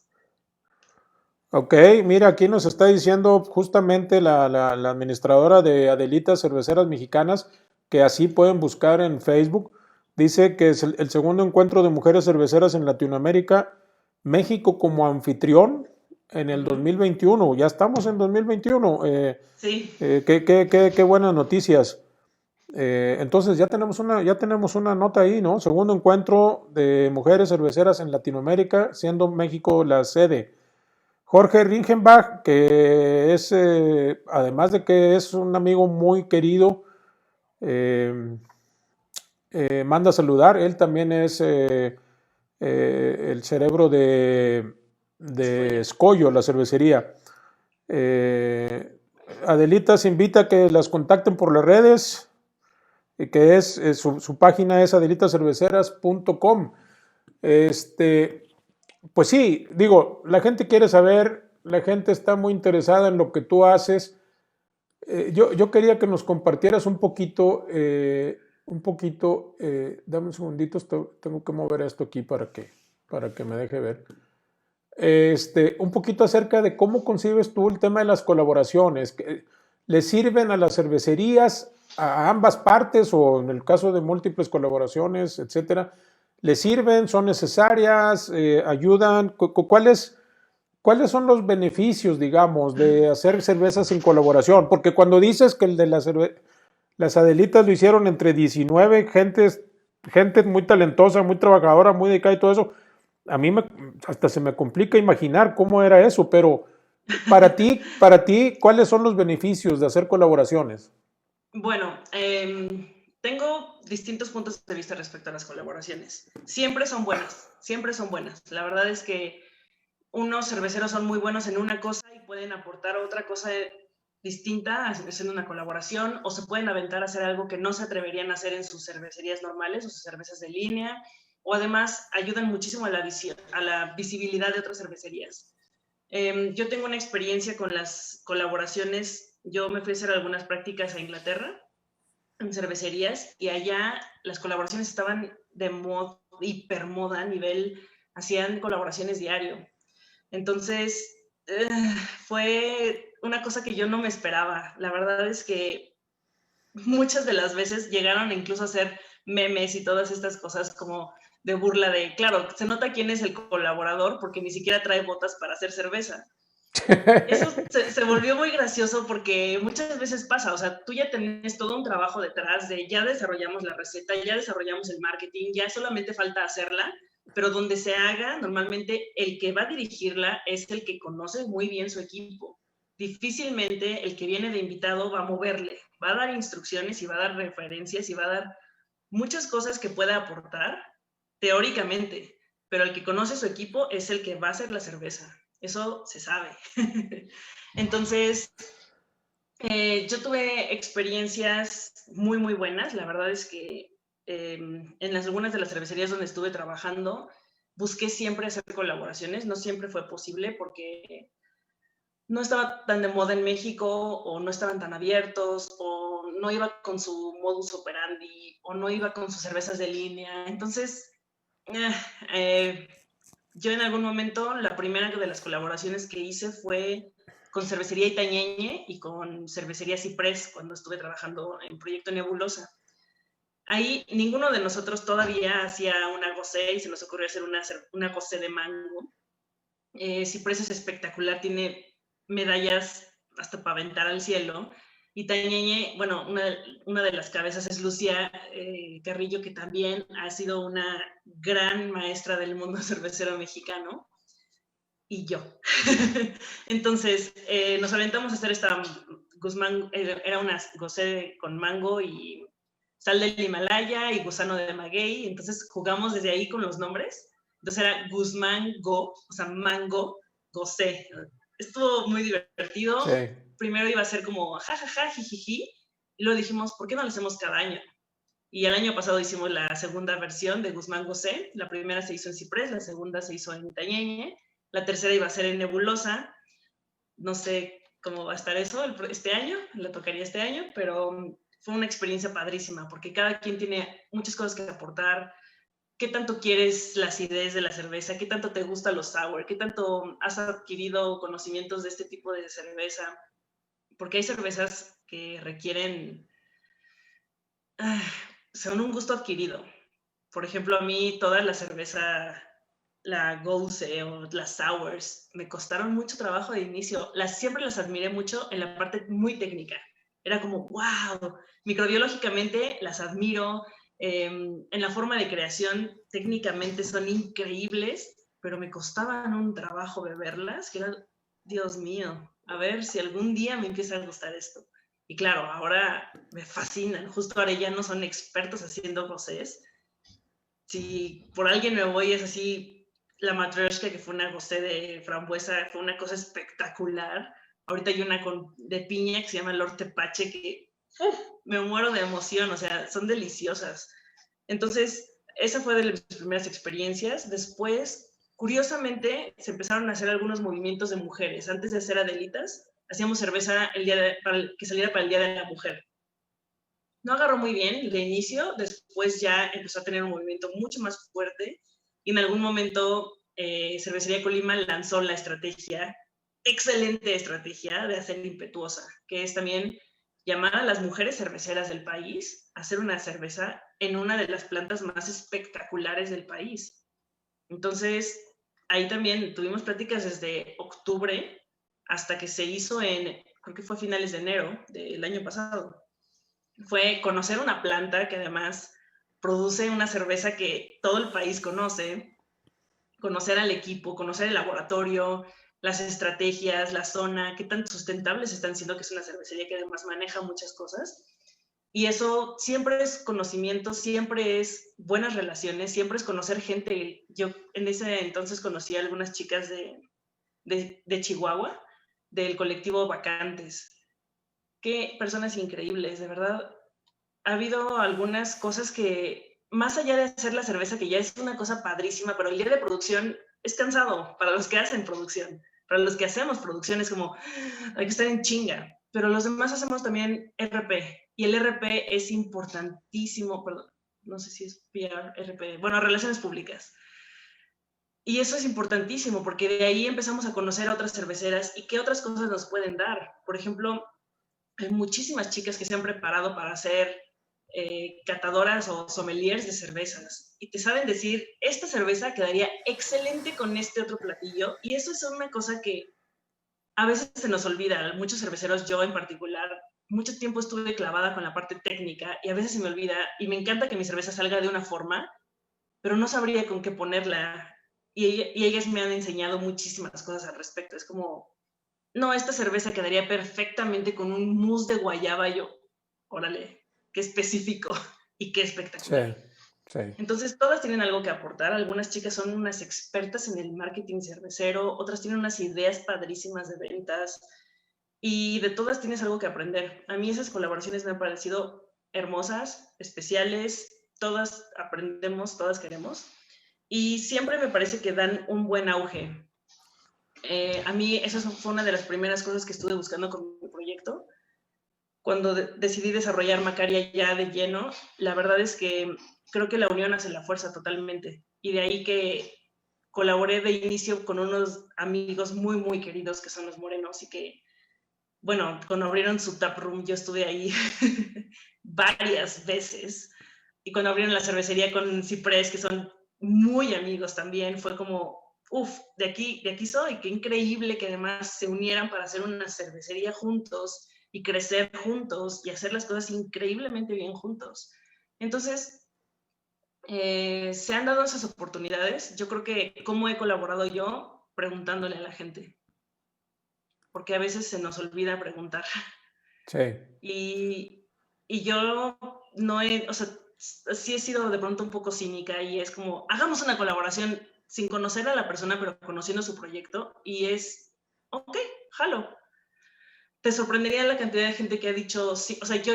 Ok, mira, aquí nos está diciendo justamente la administradora de Adelitas Cerveceras Mexicanas que así pueden buscar en Facebook. Dice que es el segundo encuentro de mujeres cerveceras en Latinoamérica, México como anfitrión en el 2021. Ya estamos en 2021. Sí. Qué buenas noticias. Entonces ya tenemos una nota ahí, ¿no? Segundo encuentro de mujeres cerveceras en Latinoamérica, siendo México la sede. Jorge Ringenbach, que es, además de que es un amigo muy querido, eh, manda a saludar. Él también es el cerebro de Escollo, la cervecería. Eh, Adelita se invita a que las contacten por las redes, que es su página es adelitacerveceras.com. Pues sí, digo, la gente quiere saber, la gente está muy interesada en lo que tú haces. Yo quería que nos compartieras dame un segundito, tengo que mover esto aquí para que me deje ver. Un poquito acerca de cómo concibes tú el tema de las colaboraciones. ¿Le sirven a las cervecerías, a ambas partes o en el caso de múltiples colaboraciones, etcétera? ¿Le sirven? ¿Son necesarias? ¿Ayudan? ¿Cuáles son los beneficios, digamos, de hacer cervezas en colaboración? Porque cuando dices que el de las Adelitas lo hicieron entre 19 gente muy talentosa, muy trabajadora, muy dedicada y todo eso, a mí hasta se me complica imaginar cómo era eso, pero para ti, ¿cuáles son los beneficios de hacer colaboraciones? Bueno, tengo distintos puntos de vista respecto a las colaboraciones. Siempre son buenas, siempre son buenas. La verdad es que unos cerveceros son muy buenos en una cosa y pueden aportar otra cosa distinta haciendo una colaboración, o se pueden aventar a hacer algo que no se atreverían a hacer en sus cervecerías normales o sus cervezas de línea, o además ayudan muchísimo a la visibilidad de otras cervecerías. Yo tengo una experiencia con las colaboraciones. Yo me fui a hacer algunas prácticas a Inglaterra en cervecerías y allá las colaboraciones estaban de moda, hipermoda, a nivel, hacían colaboraciones diario. Entonces, fue una cosa que yo no me esperaba. La verdad es que muchas de las veces llegaron incluso a hacer memes y todas estas cosas como de burla de, claro, se nota quién es el colaborador porque ni siquiera trae botas para hacer cerveza. Eso se volvió muy gracioso porque muchas veces pasa, o sea, tú ya tenés todo un trabajo detrás de ya desarrollamos la receta, ya desarrollamos el marketing, ya solamente falta hacerla, pero donde se haga, normalmente el que va a dirigirla es el que conoce muy bien su equipo. Difícilmente el que viene de invitado va a moverle, va a dar instrucciones y va a dar referencias y va a dar muchas cosas que pueda aportar teóricamente, pero el que conoce su equipo es el que va a hacer la cerveza. Eso se sabe. Entonces, yo tuve experiencias muy, muy buenas. La verdad es que en algunas de las cervecerías donde estuve trabajando, busqué siempre hacer colaboraciones. No siempre fue posible porque no estaba tan de moda en México o no estaban tan abiertos o no iba con su modus operandi o no iba con sus cervezas de línea. Entonces, yo en algún momento, la primera de las colaboraciones que hice fue con Cervecería Itañeñe y con Cervecería Ciprés cuando estuve trabajando en Proyecto Nebulosa. Ahí ninguno de nosotros todavía hacía una gosé y se nos ocurrió hacer una gosé de mango. Ciprés es espectacular, tiene medallas hasta para aventar al cielo. Y Tañeñe, bueno, una de las cabezas es Lucía Carrillo, que también ha sido una gran maestra del mundo cervecero mexicano. Y yo. Entonces, nos aventamos a hacer esta Guzmán, era una gosé con mango y sal del Himalaya y gusano de maguey. Entonces, jugamos desde ahí con los nombres. Entonces era Guzmán Go, o sea, mango, gosé. Estuvo muy divertido. Sí. Primero iba a ser como jajaja, jijiji. Y luego dijimos, ¿por qué no lo hacemos cada año? Y el año pasado hicimos la segunda versión de Guzmán Gosé. La primera se hizo en Ciprés, la segunda se hizo en Itañeñe, la tercera iba a ser en Nebulosa. No sé cómo va a estar eso este año, le tocaría este año, pero fue una experiencia padrísima porque cada quien tiene muchas cosas que aportar. ¿Qué tanto quieres la acidez de la cerveza? ¿Qué tanto te gustan los sour? ¿Qué tanto has adquirido conocimientos de este tipo de cerveza? Porque hay cervezas que requieren... son un gusto adquirido. Por ejemplo, a mí toda la cerveza, la Gose o las sours, me costaron mucho trabajo de inicio. Siempre las admiré mucho en la parte muy técnica. Era como, wow, microbiológicamente las admiro, en la forma de creación técnicamente son increíbles, pero me costaban un trabajo beberlas, que era, Dios mío, a ver si algún día me empieza a gustar esto. Y claro, ahora me fascinan. Justo ahora ya no son expertos haciendo gosés. Si por alguien me voy, es así, la Matryoshka, que fue una gosé de frambuesa, fue una cosa espectacular. Ahorita hay una de piña que se llama Lord Tepache, que me muero de emoción, o sea, son deliciosas. Entonces, esa fue de mis primeras experiencias. Después, curiosamente, se empezaron a hacer algunos movimientos de mujeres. Antes de hacer Adelitas, hacíamos cerveza que saliera para el Día de la Mujer. No agarró muy bien de inicio, después ya empezó a tener un movimiento mucho más fuerte y en algún momento Cervecería Colima lanzó la estrategia, excelente estrategia de hacer impetuosa, que es también llamar a las mujeres cerveceras del país a hacer una cerveza en una de las plantas más espectaculares del país. Entonces, ahí también tuvimos pláticas desde octubre hasta que se hizo creo que fue a finales de enero del año pasado. Fue conocer una planta que además produce una cerveza que todo el país conoce, conocer al equipo, conocer el laboratorio, las estrategias, la zona, qué tan sustentables están siendo, que es una cervecería que además maneja muchas cosas. Y eso siempre es conocimiento, siempre es buenas relaciones, siempre es conocer gente. Yo en ese entonces conocí a algunas chicas de Chihuahua, del colectivo Vacantes. Qué personas increíbles, de verdad. Ha habido algunas cosas que, más allá de hacer la cerveza, que ya es una cosa padrísima, pero el día de producción es cansado para los que hacen producción. Para los que hacemos producción es como, hay que estar en chinga. Pero los demás hacemos también RP. Y el RP es importantísimo, perdón, no sé si es PR, RP, bueno, relaciones públicas. Y eso es importantísimo porque de ahí empezamos a conocer a otras cerveceras y qué otras cosas nos pueden dar. Por ejemplo, hay muchísimas chicas que se han preparado para hacer catadoras o sommeliers de cervezas y te saben decir, esta cerveza quedaría excelente con este otro platillo, y eso es una cosa que a veces se nos olvida. Muchos cerveceros, yo en particular, mucho tiempo estuve clavada con la parte técnica y a veces se me olvida, y me encanta que mi cerveza salga de una forma, pero no sabría con qué ponerla, y ellas me han enseñado muchísimas cosas al respecto. Es como, no, esta cerveza quedaría perfectamente con un mousse de guayaba. Yo, órale, qué específico y qué espectacular. Sí, sí. Entonces, todas tienen algo que aportar. Algunas chicas son unas expertas en el marketing cervecero, otras tienen unas ideas padrísimas de ventas, y de todas tienes algo que aprender. A mí esas colaboraciones me han parecido hermosas, especiales, todas aprendemos, todas queremos, y siempre me parece que dan un buen auge. A mí esa fue una de las primeras cosas que estuve buscando con mi proyecto. Cuando decidí desarrollar Macaria ya de lleno, la verdad es que creo que la unión hace la fuerza totalmente. Y de ahí que colaboré de inicio con unos amigos muy, muy queridos que son los Morenos y que, bueno, cuando abrieron su tap room, yo estuve ahí varias veces. Y cuando abrieron la cervecería con Ciprés, que son muy amigos también, fue como, uff, de aquí soy, qué increíble que además se unieran para hacer una cervecería juntos y crecer juntos y hacer las cosas increíblemente bien juntos. Entonces, se han dado esas oportunidades. Yo creo que cómo he colaborado yo preguntándole a la gente, porque a veces se nos olvida preguntar. Sí. Y yo no he, o sea, sí he sido de pronto un poco cínica y es como, hagamos una colaboración sin conocer a la persona, pero conociendo su proyecto y es, ok, jalo. Te sorprendería la cantidad de gente que ha dicho, sí, o sea, yo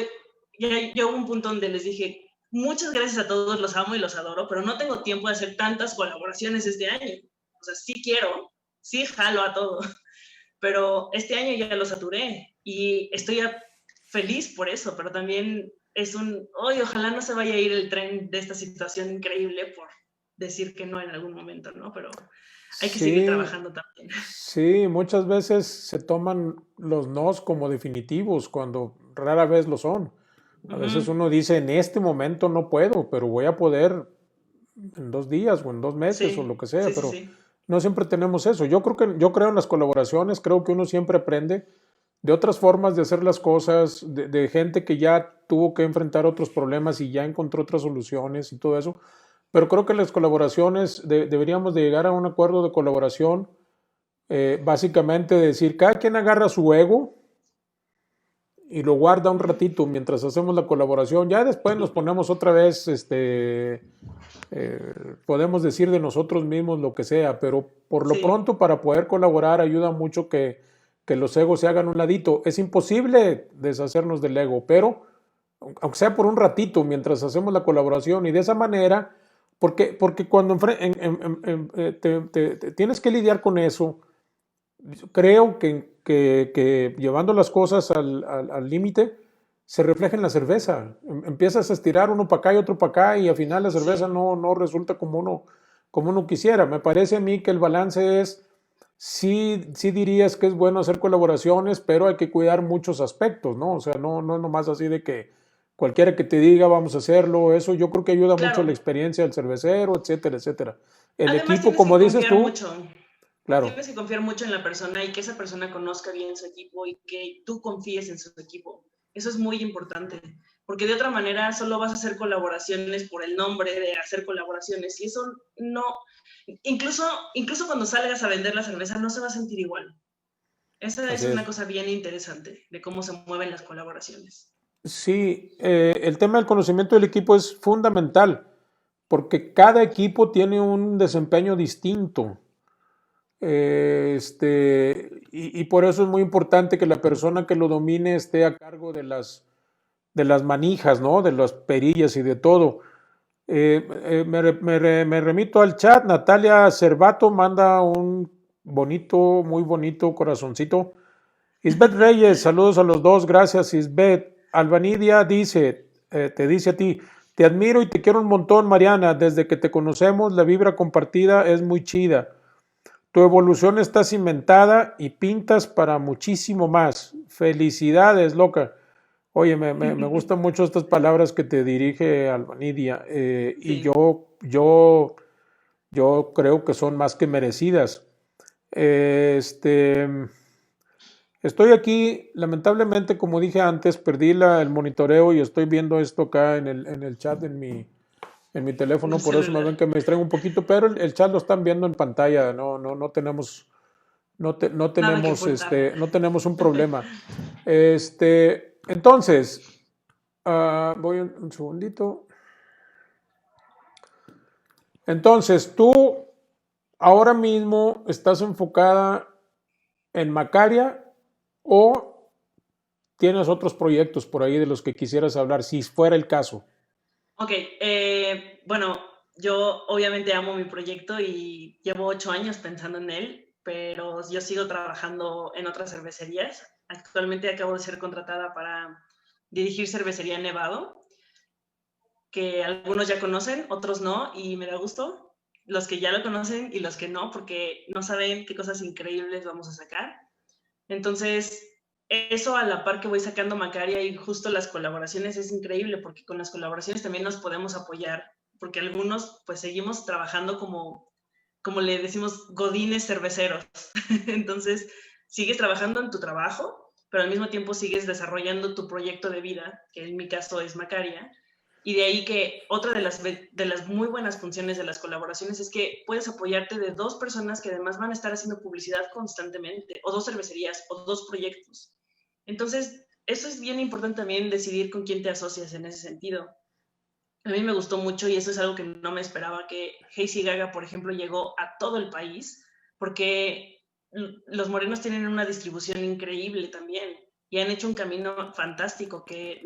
hubo un punto donde les dije, muchas gracias a todos, los amo y los adoro, pero no tengo tiempo de hacer tantas colaboraciones este año. O sea, sí quiero, sí jalo a todo, pero este año ya lo saturé y estoy feliz por eso, pero también es oye, ojalá no se vaya a ir el tren de esta situación increíble por decir que no en algún momento, ¿no? Pero hay que seguir Sí, trabajando también. sí, muchas veces se toman los nos como definitivos cuando rara vez lo son. A veces uno dice, en este momento no puedo, pero voy a poder en 2 días o en 2 meses o lo Sí, que sea, sí, sí, pero sí. no siempre tenemos eso. Yo creo en las colaboraciones, creo que uno siempre aprende de otras formas de hacer las cosas, de gente que ya tuvo que enfrentar otros problemas y ya encontró otras soluciones y todo eso. Pero creo que las colaboraciones deberíamos de llegar a un acuerdo de colaboración, básicamente decir, cada quien agarra su ego y lo guarda un ratito mientras hacemos la colaboración. Ya después nos ponemos otra vez, podemos decir de nosotros mismos lo que sea, pero por lo Sí, pronto para poder colaborar ayuda mucho que los egos se hagan un ladito. Es imposible deshacernos del ego, pero aunque sea por un ratito mientras hacemos la colaboración y de esa manera, porque cuando tienes que lidiar con eso, creo que llevando las cosas al límite, se refleja en la cerveza. Empiezas a estirar uno para acá y otro para acá y al final la cerveza sí. no resulta como uno quisiera. Me parece a mí que el balance es, sí dirías que es bueno hacer colaboraciones, pero hay que cuidar muchos aspectos, ¿no? O sea, no es nomás así de que cualquiera que te diga vamos a hacerlo, eso yo creo que ayuda mucho a la Claro. experiencia del cervecero, etcétera, etcétera. El Además equipo, tienes que como dices confiar tú, mucho. claro, Tienes que confiar mucho en la persona y que esa persona conozca bien su equipo y que tú confíes en su equipo. Eso es muy importante, porque de otra manera solo vas a hacer colaboraciones por el nombre de hacer colaboraciones y eso no, incluso cuando salgas a vender la cerveza no se va a sentir igual. Esa es así una es. cosa bien interesante de cómo se mueven las colaboraciones. Sí, el tema del conocimiento del equipo es fundamental, porque cada equipo tiene un desempeño distinto. Y por eso es muy importante que la persona que lo domine esté a cargo de las manijas, ¿no? De las perillas y de todo. Me remito al chat. Natalia Cervato manda un bonito, muy bonito corazoncito. Isbeth Reyes, saludos a los dos, gracias Isbeth. Albanidia dice, te dice a ti, te admiro y te quiero un montón, Mariana. Desde que te conocemos, la vibra compartida es muy chida. Tu evolución está cimentada y pintas para muchísimo más. Felicidades, loca. Oye, me gustan mucho estas palabras que te dirige Albanidia, y Sí. yo creo que son más que merecidas. Este, Estoy aquí, lamentablemente, como dije antes, perdí el monitoreo y estoy viendo esto acá en el chat en mi En el teléfono, por eso me celular. ven que me distraigo un poquito, pero el chat lo están viendo en pantalla, no tenemos, no Nada que tenemos, ocultar. no tenemos un problema. Entonces, voy un segundito. Entonces, tú ahora mismo estás enfocada en Macaria o tienes otros proyectos por ahí de los que quisieras hablar, si fuera el caso. Ok, bueno, yo obviamente amo mi proyecto y llevo 8 años pensando en él, pero yo sigo trabajando en otras cervecerías. Actualmente acabo de ser contratada para dirigir cervecería Nevado, que algunos ya conocen, otros no, y me da gusto. los que ya lo conocen y los que no, porque no saben qué cosas increíbles vamos a sacar. Entonces, eso a la par que voy sacando Macaria y justo las colaboraciones es increíble, porque con las colaboraciones también nos podemos apoyar, porque algunos pues seguimos trabajando como le decimos, godines cerveceros. Entonces, sigues trabajando en tu trabajo, pero al mismo tiempo sigues desarrollando tu proyecto de vida, que en mi caso es Macaria. Y de ahí que otra de las muy buenas funciones de las colaboraciones es que puedes apoyarte de 2 personas que además van a estar haciendo publicidad constantemente, o 2 cervecerías, o 2 proyectos. Entonces, eso es bien importante también, decidir con quién te asocias en ese sentido. A mí me gustó mucho y eso es algo que no me esperaba, que Hazy Gaga, por ejemplo, llegó a todo el país, porque los morenos tienen una distribución increíble también y han hecho un camino fantástico que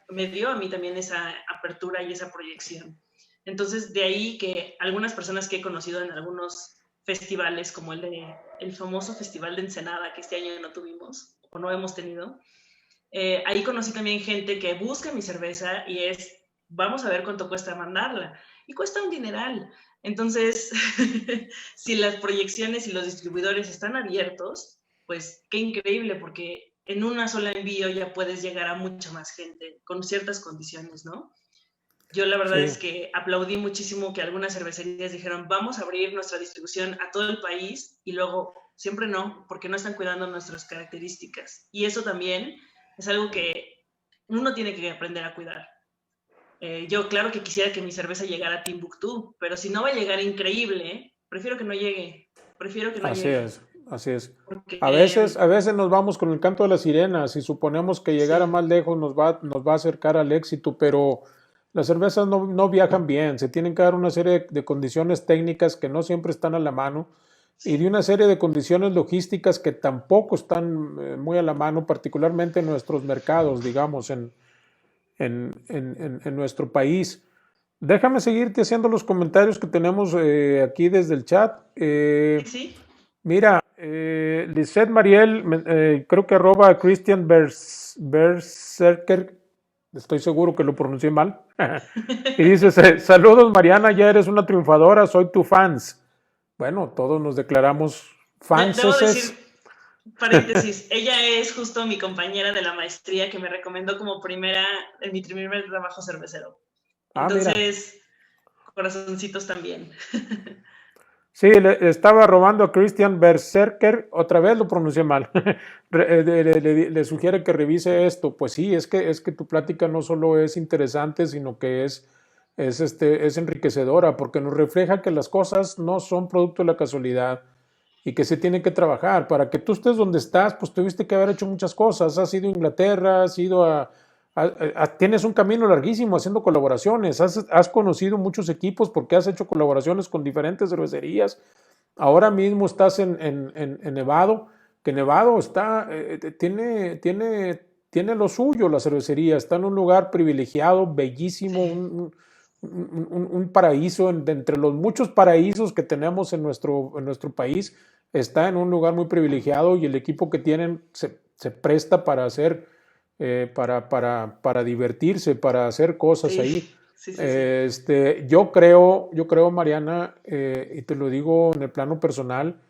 me dio a mí también esa apertura y esa proyección. Entonces, de ahí que algunas personas que he conocido en algunos festivales, como el famoso Festival de Ensenada, que este año no tuvimos o no hemos tenido, ahí conocí también gente que busca mi cerveza y vamos a ver cuánto cuesta mandarla. Y cuesta un dineral. Entonces, si las proyecciones y los distribuidores están abiertos, pues qué increíble, porque en una sola envío ya puedes llegar a mucha más gente con ciertas condiciones, ¿no? Yo la verdad es que aplaudí muchísimo que algunas cervecerías dijeron, vamos a abrir nuestra distribución a todo el país, y luego siempre no, porque no están cuidando nuestras características. Y eso también es algo que uno tiene que aprender a cuidar. Yo claro que quisiera que mi cerveza llegara a Timbuktu, pero si no va a llegar increíble, prefiero que no llegue. Prefiero que no Así llegue. es, así es. Porque, A veces nos vamos con el canto de las sirenas y suponemos que llegar a sí, más lejos nos va a acercar al éxito, pero las cervezas no viajan bien. Se tienen que dar una serie de condiciones técnicas que no siempre están a la mano y de sí, una serie de condiciones logísticas que tampoco están muy a la mano, particularmente en nuestros mercados, digamos, en nuestro país. Déjame seguirte haciendo los comentarios que tenemos aquí desde el chat. sí. Mira, Lisette Mariel, creo que arroba Christian Berserker, estoy seguro que lo pronuncié mal. Y dice, saludos Mariana, ya eres una triunfadora, soy tu fans. Bueno, todos nos declaramos fans. Debo decir, paréntesis, ella es justo mi compañera de la maestría que me recomendó como en mi primer trabajo cervecero. Ah, mira. Entonces, corazoncitos también. Sí, le estaba robando a Christian Berserker, otra vez lo pronuncié mal. Le sugiere que revise esto. Pues sí, es que tu plática no solo es interesante, sino que es enriquecedora, porque nos refleja que las cosas no son producto de la casualidad y que se tiene que trabajar. Para que tú estés donde estás, pues tuviste que haber hecho muchas cosas. Has ido a Inglaterra, has ido tienes un camino larguísimo haciendo colaboraciones, has conocido muchos equipos porque has hecho colaboraciones con diferentes cervecerías. Ahora mismo estás en Nevado, que Nevado tiene lo suyo, la cervecería, está en un lugar privilegiado, bellísimo, Sí. un paraíso, entre los muchos paraísos que tenemos en nuestro país, está en un lugar muy privilegiado y el equipo que tienen se presta para hacer para divertirse, para hacer cosas Sí, ahí. sí, sí, sí. Yo creo, Mariana, y te lo digo en el plano personal,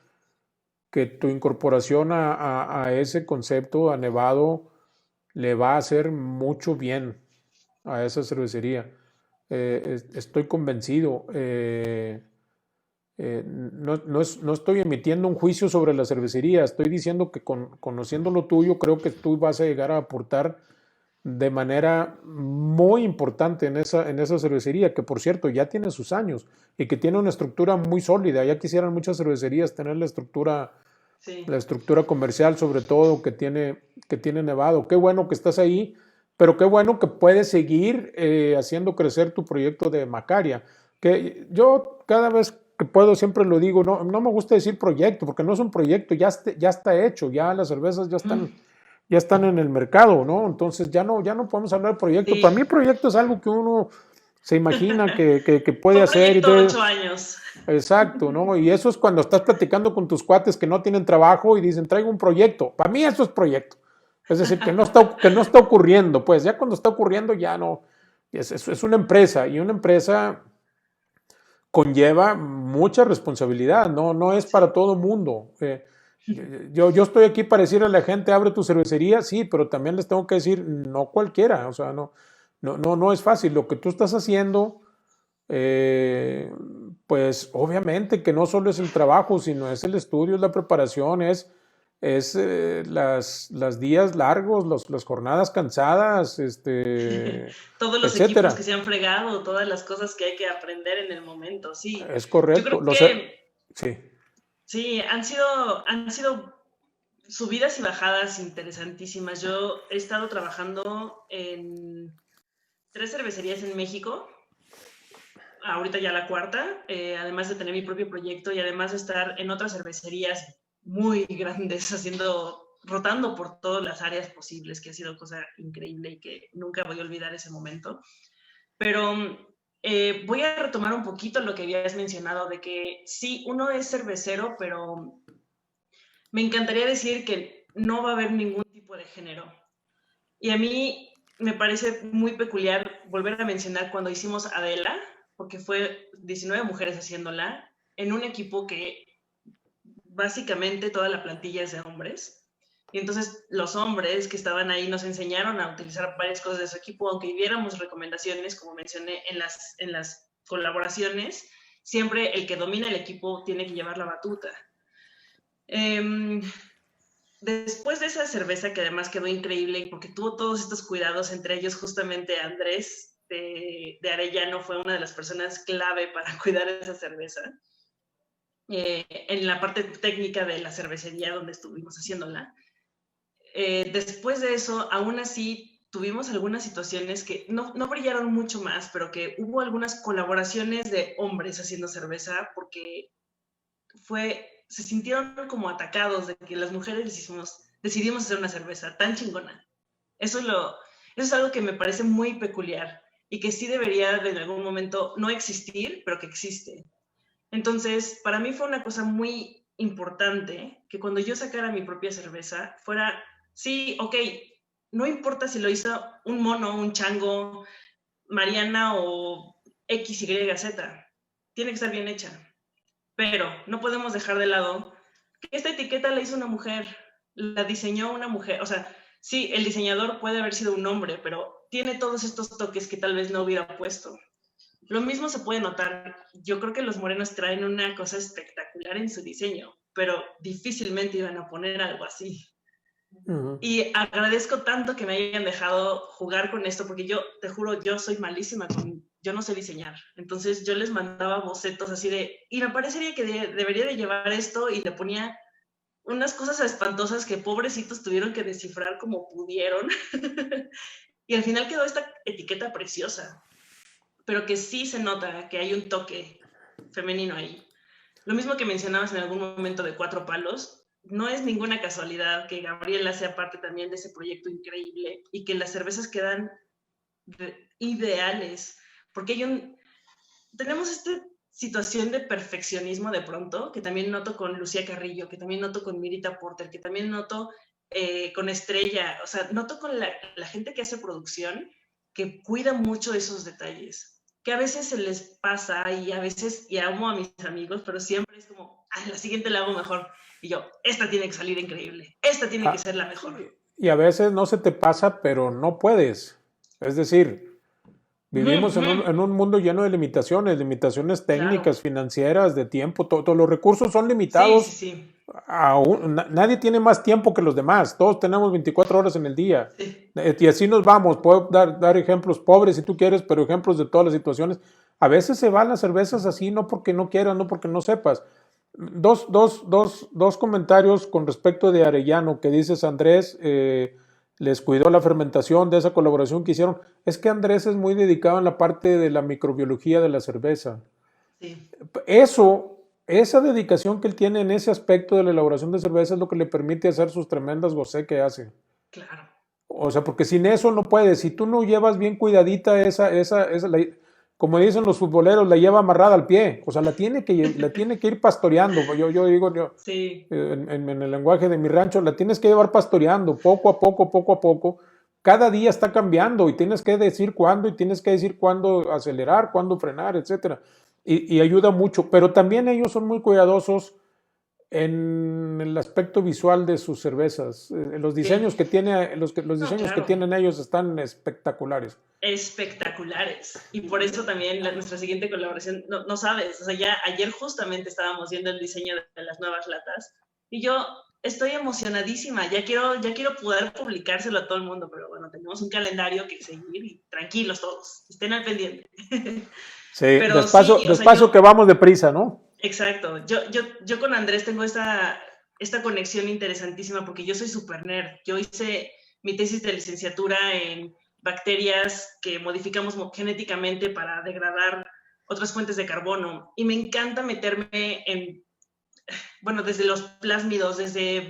que tu incorporación a ese concepto, a Nevado, le va a hacer mucho bien a esa cervecería. Estoy convencido. No estoy emitiendo un juicio sobre la cervecería, estoy diciendo que conociendo lo tuyo, creo que tú vas a llegar a aportar de manera muy importante en esa cervecería, que por cierto ya tiene sus años y que tiene una estructura muy sólida. Ya quisieran muchas cervecerías tener la Sí. estructura comercial, sobre todo que tiene Nevado. Qué bueno que estás ahí, pero qué bueno que puedes seguir haciendo crecer tu proyecto de Macaria. Que yo cada vez que puedo siempre lo digo, no me gusta decir proyecto, porque no es un proyecto, ya está hecho, ya las cervezas ya están en el mercado, ¿no? Entonces ya no podemos hablar de proyecto. Para mí Sí. proyecto es algo que uno se imagina que puede Fue un hacer. proyecto de 8 años. Exacto, ¿no? Y eso es cuando estás platicando con tus cuates que no tienen trabajo y dicen, traigo un proyecto. Para mí eso es proyecto. Es decir, que no está ocurriendo. Pues ya cuando está ocurriendo ya no. Es una empresa y una empresa conlleva mucha responsabilidad, no es para todo mundo. Yo estoy aquí para decirle a la gente, abre tu cervecería, sí, pero también les tengo que decir, no cualquiera, o sea, no es fácil. Lo que tú estás haciendo, pues obviamente que no solo es el trabajo, sino es el estudio, es la preparación, es las días largos, las jornadas cansadas, Todos los equipos que etcétera. se han fregado, todas las cosas que hay que aprender en el momento, sí. Es Yo correcto. creo que Sí. sí, han sido subidas y bajadas interesantísimas. Yo he estado trabajando en 3 cervecerías en México, ahorita ya la cuarta, además de tener mi propio proyecto y además de estar en otras cervecerías muy grandes, rotando por todas las áreas posibles, que ha sido cosa increíble y que nunca voy a olvidar ese momento. Pero voy a retomar un poquito lo que habías mencionado, de que sí, uno es cervecero, pero me encantaría decir que no va a haber ningún tipo de género. Y a mí me parece muy peculiar volver a mencionar cuando hicimos Adela, porque fue 19 mujeres haciéndola, en un equipo que básicamente toda la plantilla es de hombres. Y entonces los hombres que estaban ahí nos enseñaron a utilizar varias cosas de su equipo, aunque viéramos recomendaciones, como mencioné en las colaboraciones, siempre el que domina el equipo tiene que llevar la batuta. Después de esa cerveza, que además quedó increíble porque tuvo todos estos cuidados, entre ellos justamente Andrés de Arellano fue una de las personas clave para cuidar esa cerveza, en la parte técnica de la cervecería donde estuvimos haciéndola. Después de eso, aún así, tuvimos algunas situaciones que no brillaron mucho más, pero que hubo algunas colaboraciones de hombres haciendo cerveza porque se sintieron como atacados de que las mujeres decidimos hacer una cerveza tan chingona. Eso es algo que me parece muy peculiar y que sí debería de en algún momento no existir, pero que existe. Entonces, para mí fue una cosa muy importante que cuando yo sacara mi propia cerveza fuera, sí, ok, no importa si lo hizo un mono, un chango, Mariana o XYZ, tiene que estar bien hecha. Pero no podemos dejar de lado que esta etiqueta la hizo una mujer, la diseñó una mujer. O sea, sí, el diseñador puede haber sido un hombre, pero tiene todos estos toques que tal vez no hubiera puesto. Lo mismo se puede notar. Yo creo que los morenos traen una cosa espectacular en su diseño, pero difícilmente iban a poner algo así. Uh-huh. Y agradezco tanto que me hayan dejado jugar con esto, porque yo, te juro, yo soy malísima yo no sé diseñar. Entonces yo les mandaba bocetos así y me parecería que debería de llevar esto, y le ponía unas cosas espantosas que pobrecitos tuvieron que descifrar como pudieron. Y al final quedó esta etiqueta preciosa, pero que sí se nota que hay un toque femenino ahí. Lo mismo que mencionabas en algún momento de Cuatro Palos, no es ninguna casualidad que Gabriela sea parte también de ese proyecto increíble y que las cervezas quedan ideales, porque tenemos esta situación de perfeccionismo de pronto, que también noto con Lucía Carrillo, que también noto con Mirita Porter, que también noto con Estrella, o sea, noto con la gente que hace producción, que cuida mucho esos detalles, que a veces se les pasa y a veces, y amo a mis amigos, pero siempre es como, la siguiente la hago mejor. Y yo, esta tiene que salir increíble, esta tiene que ser la mejor. Y a veces no se te pasa, pero no puedes. Es decir, vivimos en un mundo lleno de limitaciones técnicas, claro, financieras, de tiempo, todos los recursos son limitados. Sí. Nadie tiene más tiempo que los demás, todos tenemos 24 horas en el día. Sí. Y así nos vamos. Puedo dar ejemplos pobres si tú quieres, pero ejemplos de todas las situaciones. A veces se van las cervezas así, no porque no quieras, no porque no sepas. Dos comentarios con respecto de Arellano, que dices, Andrés les cuidó la fermentación de esa colaboración que hicieron. Es que Andrés es muy dedicado en la parte de la microbiología de la cerveza. Sí. Esa dedicación que él tiene en ese aspecto de la elaboración de cerveza es lo que le permite hacer sus tremendas gosé que hace. Claro. O sea, porque sin eso no puedes. Si tú no llevas bien cuidadita como dicen los futboleros, la lleva amarrada al pie. O sea, la tiene que ir pastoreando. Yo digo, sí. En el lenguaje de mi rancho, la tienes que llevar pastoreando poco a poco. Cada día está cambiando y tienes que decir cuándo acelerar, cuándo frenar, etcétera. y ayuda mucho, pero también ellos son muy cuidadosos en el aspecto visual de sus cervezas. Los diseños Sí. que tiene, los No, diseños que claro. tienen ellos están espectaculares. Espectaculares. Y por eso también nuestra siguiente colaboración, no sabes, o sea, ya ayer justamente estábamos viendo el diseño de las nuevas latas y yo estoy emocionadísima, ya quiero poder publicárselo a todo el mundo, pero bueno, tenemos un calendario que seguir y tranquilos todos, estén al pendiente. Sí, Pero despacio, sí, o sea, despacio que vamos deprisa, ¿no? exacto. Yo con Andrés tengo esta conexión interesantísima porque yo soy super nerd. Yo hice mi tesis de licenciatura en bacterias que modificamos genéticamente para degradar otras fuentes de carbono. Y me encanta meterme en, bueno, desde los plásmidos,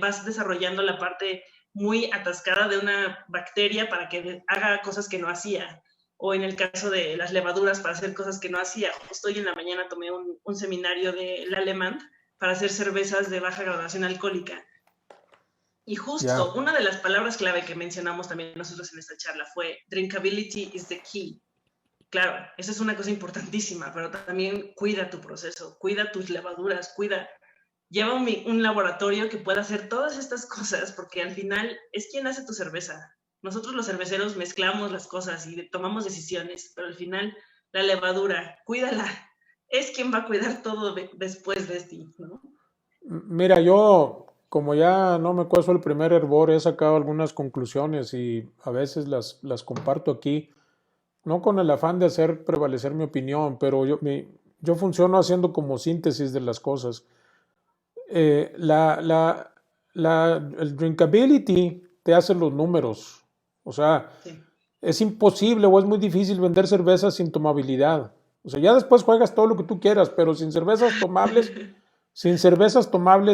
vas desarrollando la parte muy atascada de una bacteria para que haga cosas que no hacía. O en el caso de las levaduras, para hacer cosas que no hacía. Justo hoy en la mañana tomé un seminario del alemán para hacer cervezas de baja graduación alcohólica. Y justo una de las palabras clave que mencionamos también nosotros en esta charla fue drinkability is the key. Claro, esa es una cosa importantísima, pero también cuida tu proceso, cuida tus levaduras, lleva un laboratorio que pueda hacer todas estas cosas, porque al final es quien hace tu cerveza. Nosotros los cerveceros mezclamos las cosas y tomamos decisiones, pero al final la levadura, cuídala, es quien va a cuidar todo después de ti, ¿no? Mira, yo, como ya no me cuezo el primer hervor, he sacado algunas conclusiones y a veces las comparto aquí, no con el afán de hacer prevalecer mi opinión, pero yo funciono haciendo como síntesis de las cosas. Eh, la, la, el drinkability te hace los números. O sea, Sí. es imposible o es muy difícil vender cervezas sin tomabilidad. O sea, ya después juegas todo lo que tú quieras, pero sin cervezas tomables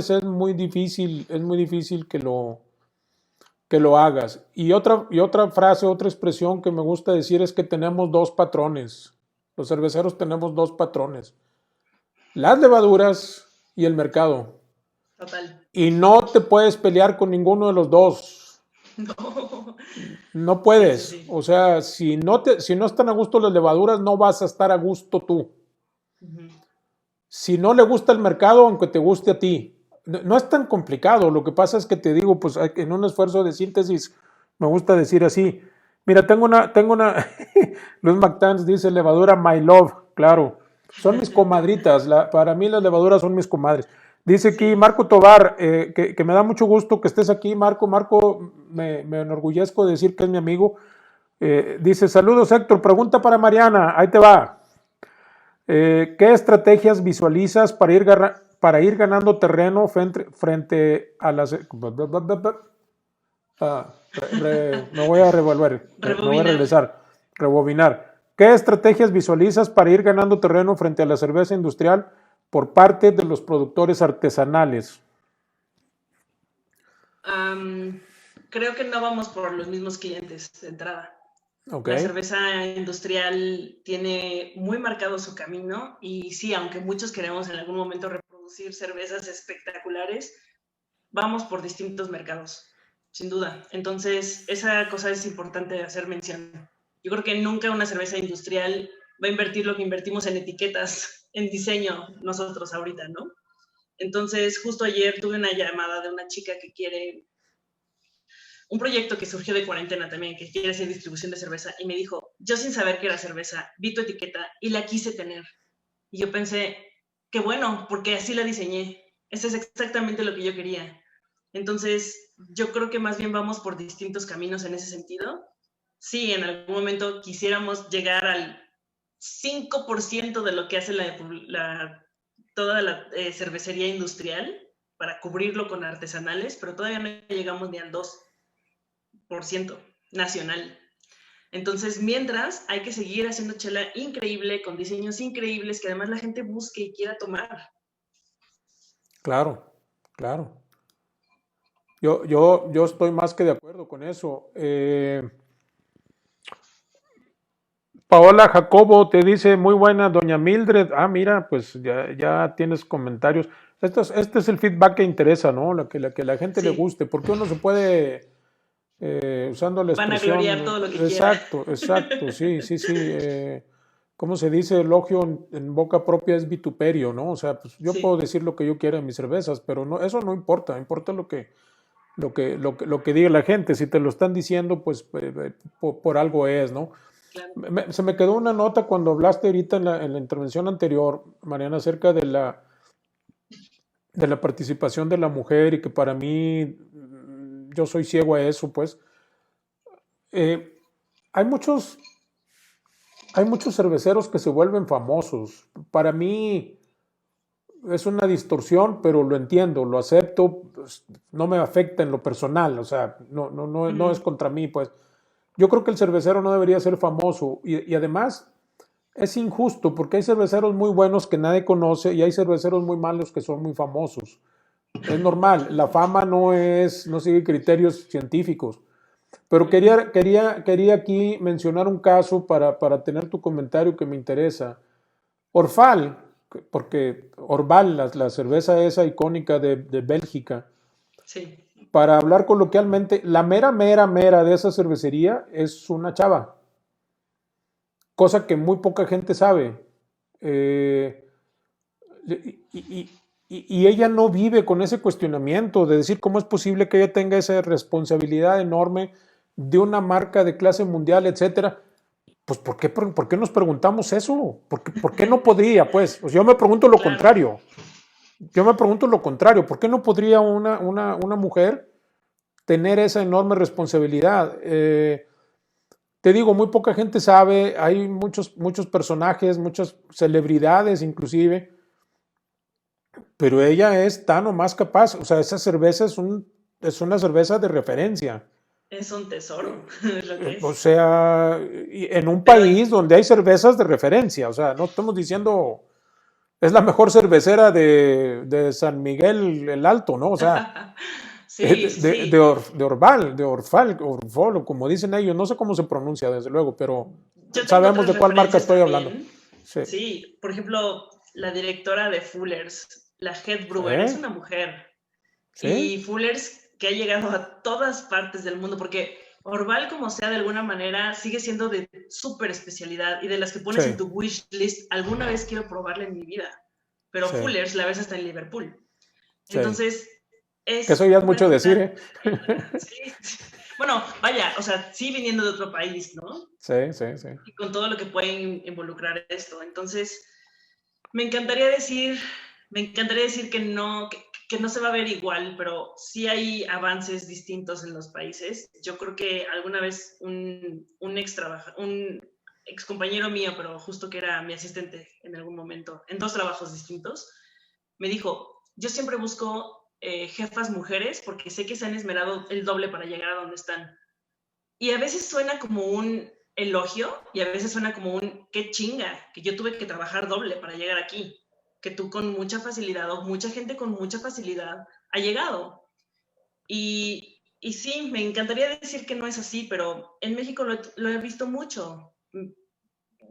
es muy difícil que lo hagas. Y otra frase, otra expresión que me gusta decir es que tenemos dos patrones. Los cerveceros tenemos dos patrones. Las levaduras y el mercado. Total. Y no te puedes pelear con ninguno de los dos. No. No puedes. Sí. O sea, si no están a gusto las levaduras, no vas a estar a gusto tú. Si no le gusta el mercado, aunque te guste a ti. No es tan complicado. Lo que pasa es que te digo, pues en un esfuerzo de síntesis, me gusta decir así. Mira, tengo una, Luis McTans dice levadura My Love, claro. Son mis comadritas. Para mí las levaduras son mis comadres. Dice aquí Marco Tobar, que me da mucho gusto que estés aquí, Marco. Marco, me enorgullezco de decir que es mi amigo. Dice, saludos Héctor, pregunta para Mariana, ahí te va. ¿Qué estrategias visualizas para ir ganando terreno frente a las... me voy a revolver, me voy a regresar, rebobinar. ¿Qué estrategias visualizas para ir ganando terreno frente a la cerveza industrial por parte de los productores artesanales? Creo que no vamos por los mismos clientes de entrada. Okay. La cerveza industrial tiene muy marcado su camino y sí, aunque muchos queremos en algún momento reproducir cervezas espectaculares, vamos por distintos mercados, sin duda. Entonces, esa cosa es importante de hacer mención. Yo creo que nunca una cerveza industrial va a invertir lo que invertimos en etiquetas, en diseño, nosotros ahorita, ¿no? Entonces, justo ayer tuve una llamada de una chica que quiere un proyecto que surgió de cuarentena también, que quiere hacer distribución de cerveza, y me dijo, yo sin saber qué era cerveza, vi tu etiqueta y la quise tener. Y yo pensé, qué bueno, porque así la diseñé. Eso es exactamente lo que yo quería. Entonces, yo creo que más bien vamos por distintos caminos en ese sentido. Sí, en algún momento quisiéramos llegar al 5% de lo que hace toda la cervecería industrial para cubrirlo con artesanales, pero todavía no llegamos ni al 2% nacional. Entonces, mientras, hay que seguir haciendo chela increíble, con diseños increíbles, que además la gente busque y quiera tomar. Claro, claro. Yo estoy más que de acuerdo con eso. Paola Jacobo te dice, muy buena, doña Mildred. Ah, mira, pues ya tienes comentarios. Este es el feedback que interesa, ¿no? Que la gente le guste, porque uno se puede, usando la expresión... Van a gloriar todo lo que exacto, quiera. Exacto, sí. ¿cómo se dice? Elogio en boca propia es vituperio, ¿no? O sea, pues yo puedo Sí, decir lo que yo quiera en mis cervezas, pero no, eso no importa, importa lo que diga la gente. Si te lo están diciendo, pues por algo es, ¿no? claro. Se me quedó una nota cuando hablaste ahorita en la intervención anterior, Mariana, acerca de la participación de la mujer y que para mí, yo soy ciego a eso, pues. Eh, hay muchos, hay muchos cerveceros que se vuelven famosos. Para mí es una distorsión, pero lo entiendo, lo acepto, pues, no me afecta en lo personal, o sea, no es Ujú. contra mí, pues. Yo creo que el cervecero no debería ser famoso y además es injusto porque hay cerveceros muy buenos que nadie conoce y hay cerveceros muy malos que son muy famosos. Es normal, la fama no sigue criterios científicos. Pero Ujú. quería aquí mencionar un caso para tener tu comentario que me interesa. Orfal, porque Orval, la cerveza esa icónica de Bélgica, Sí. para hablar coloquialmente, la mera de esa cervecería es una chava, cosa que muy poca gente sabe. Eh, y ella no vive con ese cuestionamiento de decir cómo es posible que ella tenga esa responsabilidad enorme de una marca de clase mundial, etcétera. Pues ¿por qué nos preguntamos eso? ¿Por qué no podría? Pues, o sea, yo me pregunto lo Claro. contrario. Yo me pregunto lo contrario. ¿Por qué no podría una mujer tener esa enorme responsabilidad? Te digo, muy poca gente sabe, hay muchos personajes, muchas celebridades inclusive, pero ella es tan o más capaz. O sea, esa cerveza es una cerveza de referencia. Es un tesoro, es lo que O es. sea, en un Pero país donde hay cervezas de referencia. O sea, no estamos diciendo es la mejor cervecera de San Miguel el Alto, ¿no? O sea, sí, sí, sí. de Orval, de Orfal, Orfol, o como dicen ellos, no sé cómo se pronuncia, desde luego, pero Yo tengo sabemos otras de cuál marca referencias estoy hablando. también. Sí. Sí, por ejemplo, la directora de Fuller's, la head ¿Sí? brewer, es una mujer. ¿Sí? Y Fuller's que ha llegado a todas partes del mundo, porque Orval, como sea, de alguna manera, sigue siendo de súper especialidad y de las que Sí, pones en tu wish list, alguna vez quiero probarla en mi vida. Pero sí, Fuller's la ves hasta en Liverpool. sí. Entonces, Que eso es ya es una mucho decir, cosa ¿eh? tremenda. Sí. Bueno, vaya, o sea, sí viniendo de otro país, ¿no? Sí, sí, sí. Y con todo lo que puede involucrar esto. Entonces, me encantaría decir, me encantaría decir que no se va a ver igual, pero sí hay avances distintos en los países. Yo creo que alguna vez un ex compañero mío, pero justo que era mi asistente en algún momento, en dos trabajos distintos, me dijo, yo siempre busco jefas mujeres porque sé que se han esmerado el doble para llegar a donde están. Y a veces suena como un elogio y a veces suena como un qué chinga, que yo tuve que trabajar doble para llegar aquí, que tú con mucha facilidad o mucha gente con mucha facilidad ha llegado. Y sí, me encantaría decir que no es así, pero en México lo he visto mucho.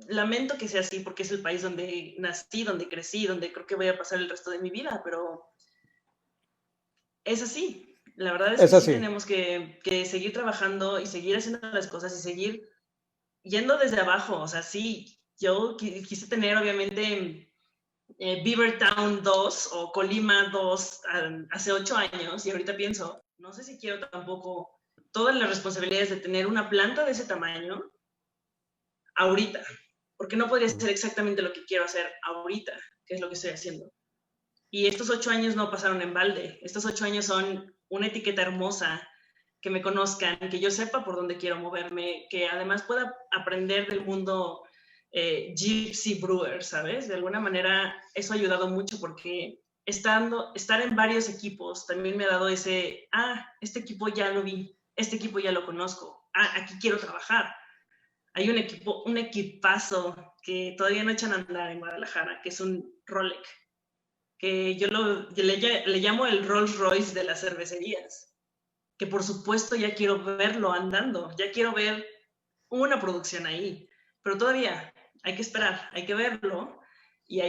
Lamento que sea así porque es el país donde nací, donde crecí, donde creo que voy a pasar el resto de mi vida, pero es así. La verdad es que Es sí así. tenemos que seguir trabajando y seguir haciendo las cosas y seguir yendo desde abajo, o sea, sí, yo quise tener obviamente Beavertown 2 o Colima 2 hace 8 años y ahorita pienso, no sé si quiero tampoco todas las responsabilidades de tener una planta de ese tamaño ahorita, porque no podría ser exactamente lo que quiero hacer ahorita, que es lo que estoy haciendo. Y estos 8 años no pasaron en balde, estos 8 años son una etiqueta hermosa, que me conozcan, que yo sepa por dónde quiero moverme, que además pueda aprender del mundo Gypsy Brewer, ¿sabes? De alguna manera eso ha ayudado mucho porque estar en varios equipos también me ha dado este equipo ya lo vi, este equipo ya lo conozco, aquí quiero trabajar. Hay un equipazo que todavía no echan a andar en Guadalajara, que es un Rolex, que le llamo el Rolls Royce de las cervecerías, que por supuesto ya quiero verlo andando, ya quiero ver una producción ahí, pero todavía hay que esperar, hay que verlo y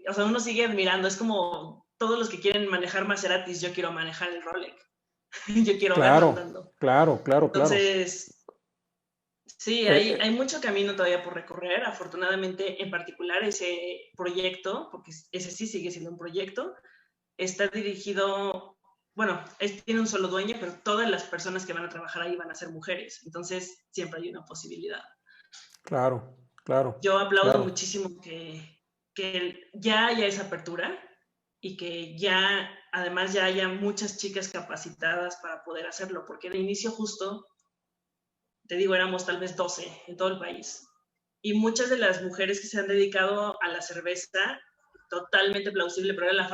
o sea, uno sigue admirando, es como todos los que quieren manejar Maseratis, yo quiero manejar el Rolex, yo quiero verlo Claro, andando. claro, claro, claro. Entonces, Sí, hay mucho camino todavía por recorrer. Afortunadamente, en particular, ese proyecto, porque ese sí sigue siendo un proyecto, está dirigido, bueno, tiene un solo dueño, pero todas las personas que van a trabajar ahí van a ser mujeres. Entonces, siempre hay una posibilidad. Claro, claro, Yo aplaudo claro. muchísimo que ya haya esa apertura y que ya, además, ya haya muchas chicas capacitadas para poder hacerlo, porque de inicio justo, te digo, éramos tal vez 12 en todo el país. Y muchas de las mujeres que se han dedicado a la cerveza, totalmente plausible, pero era la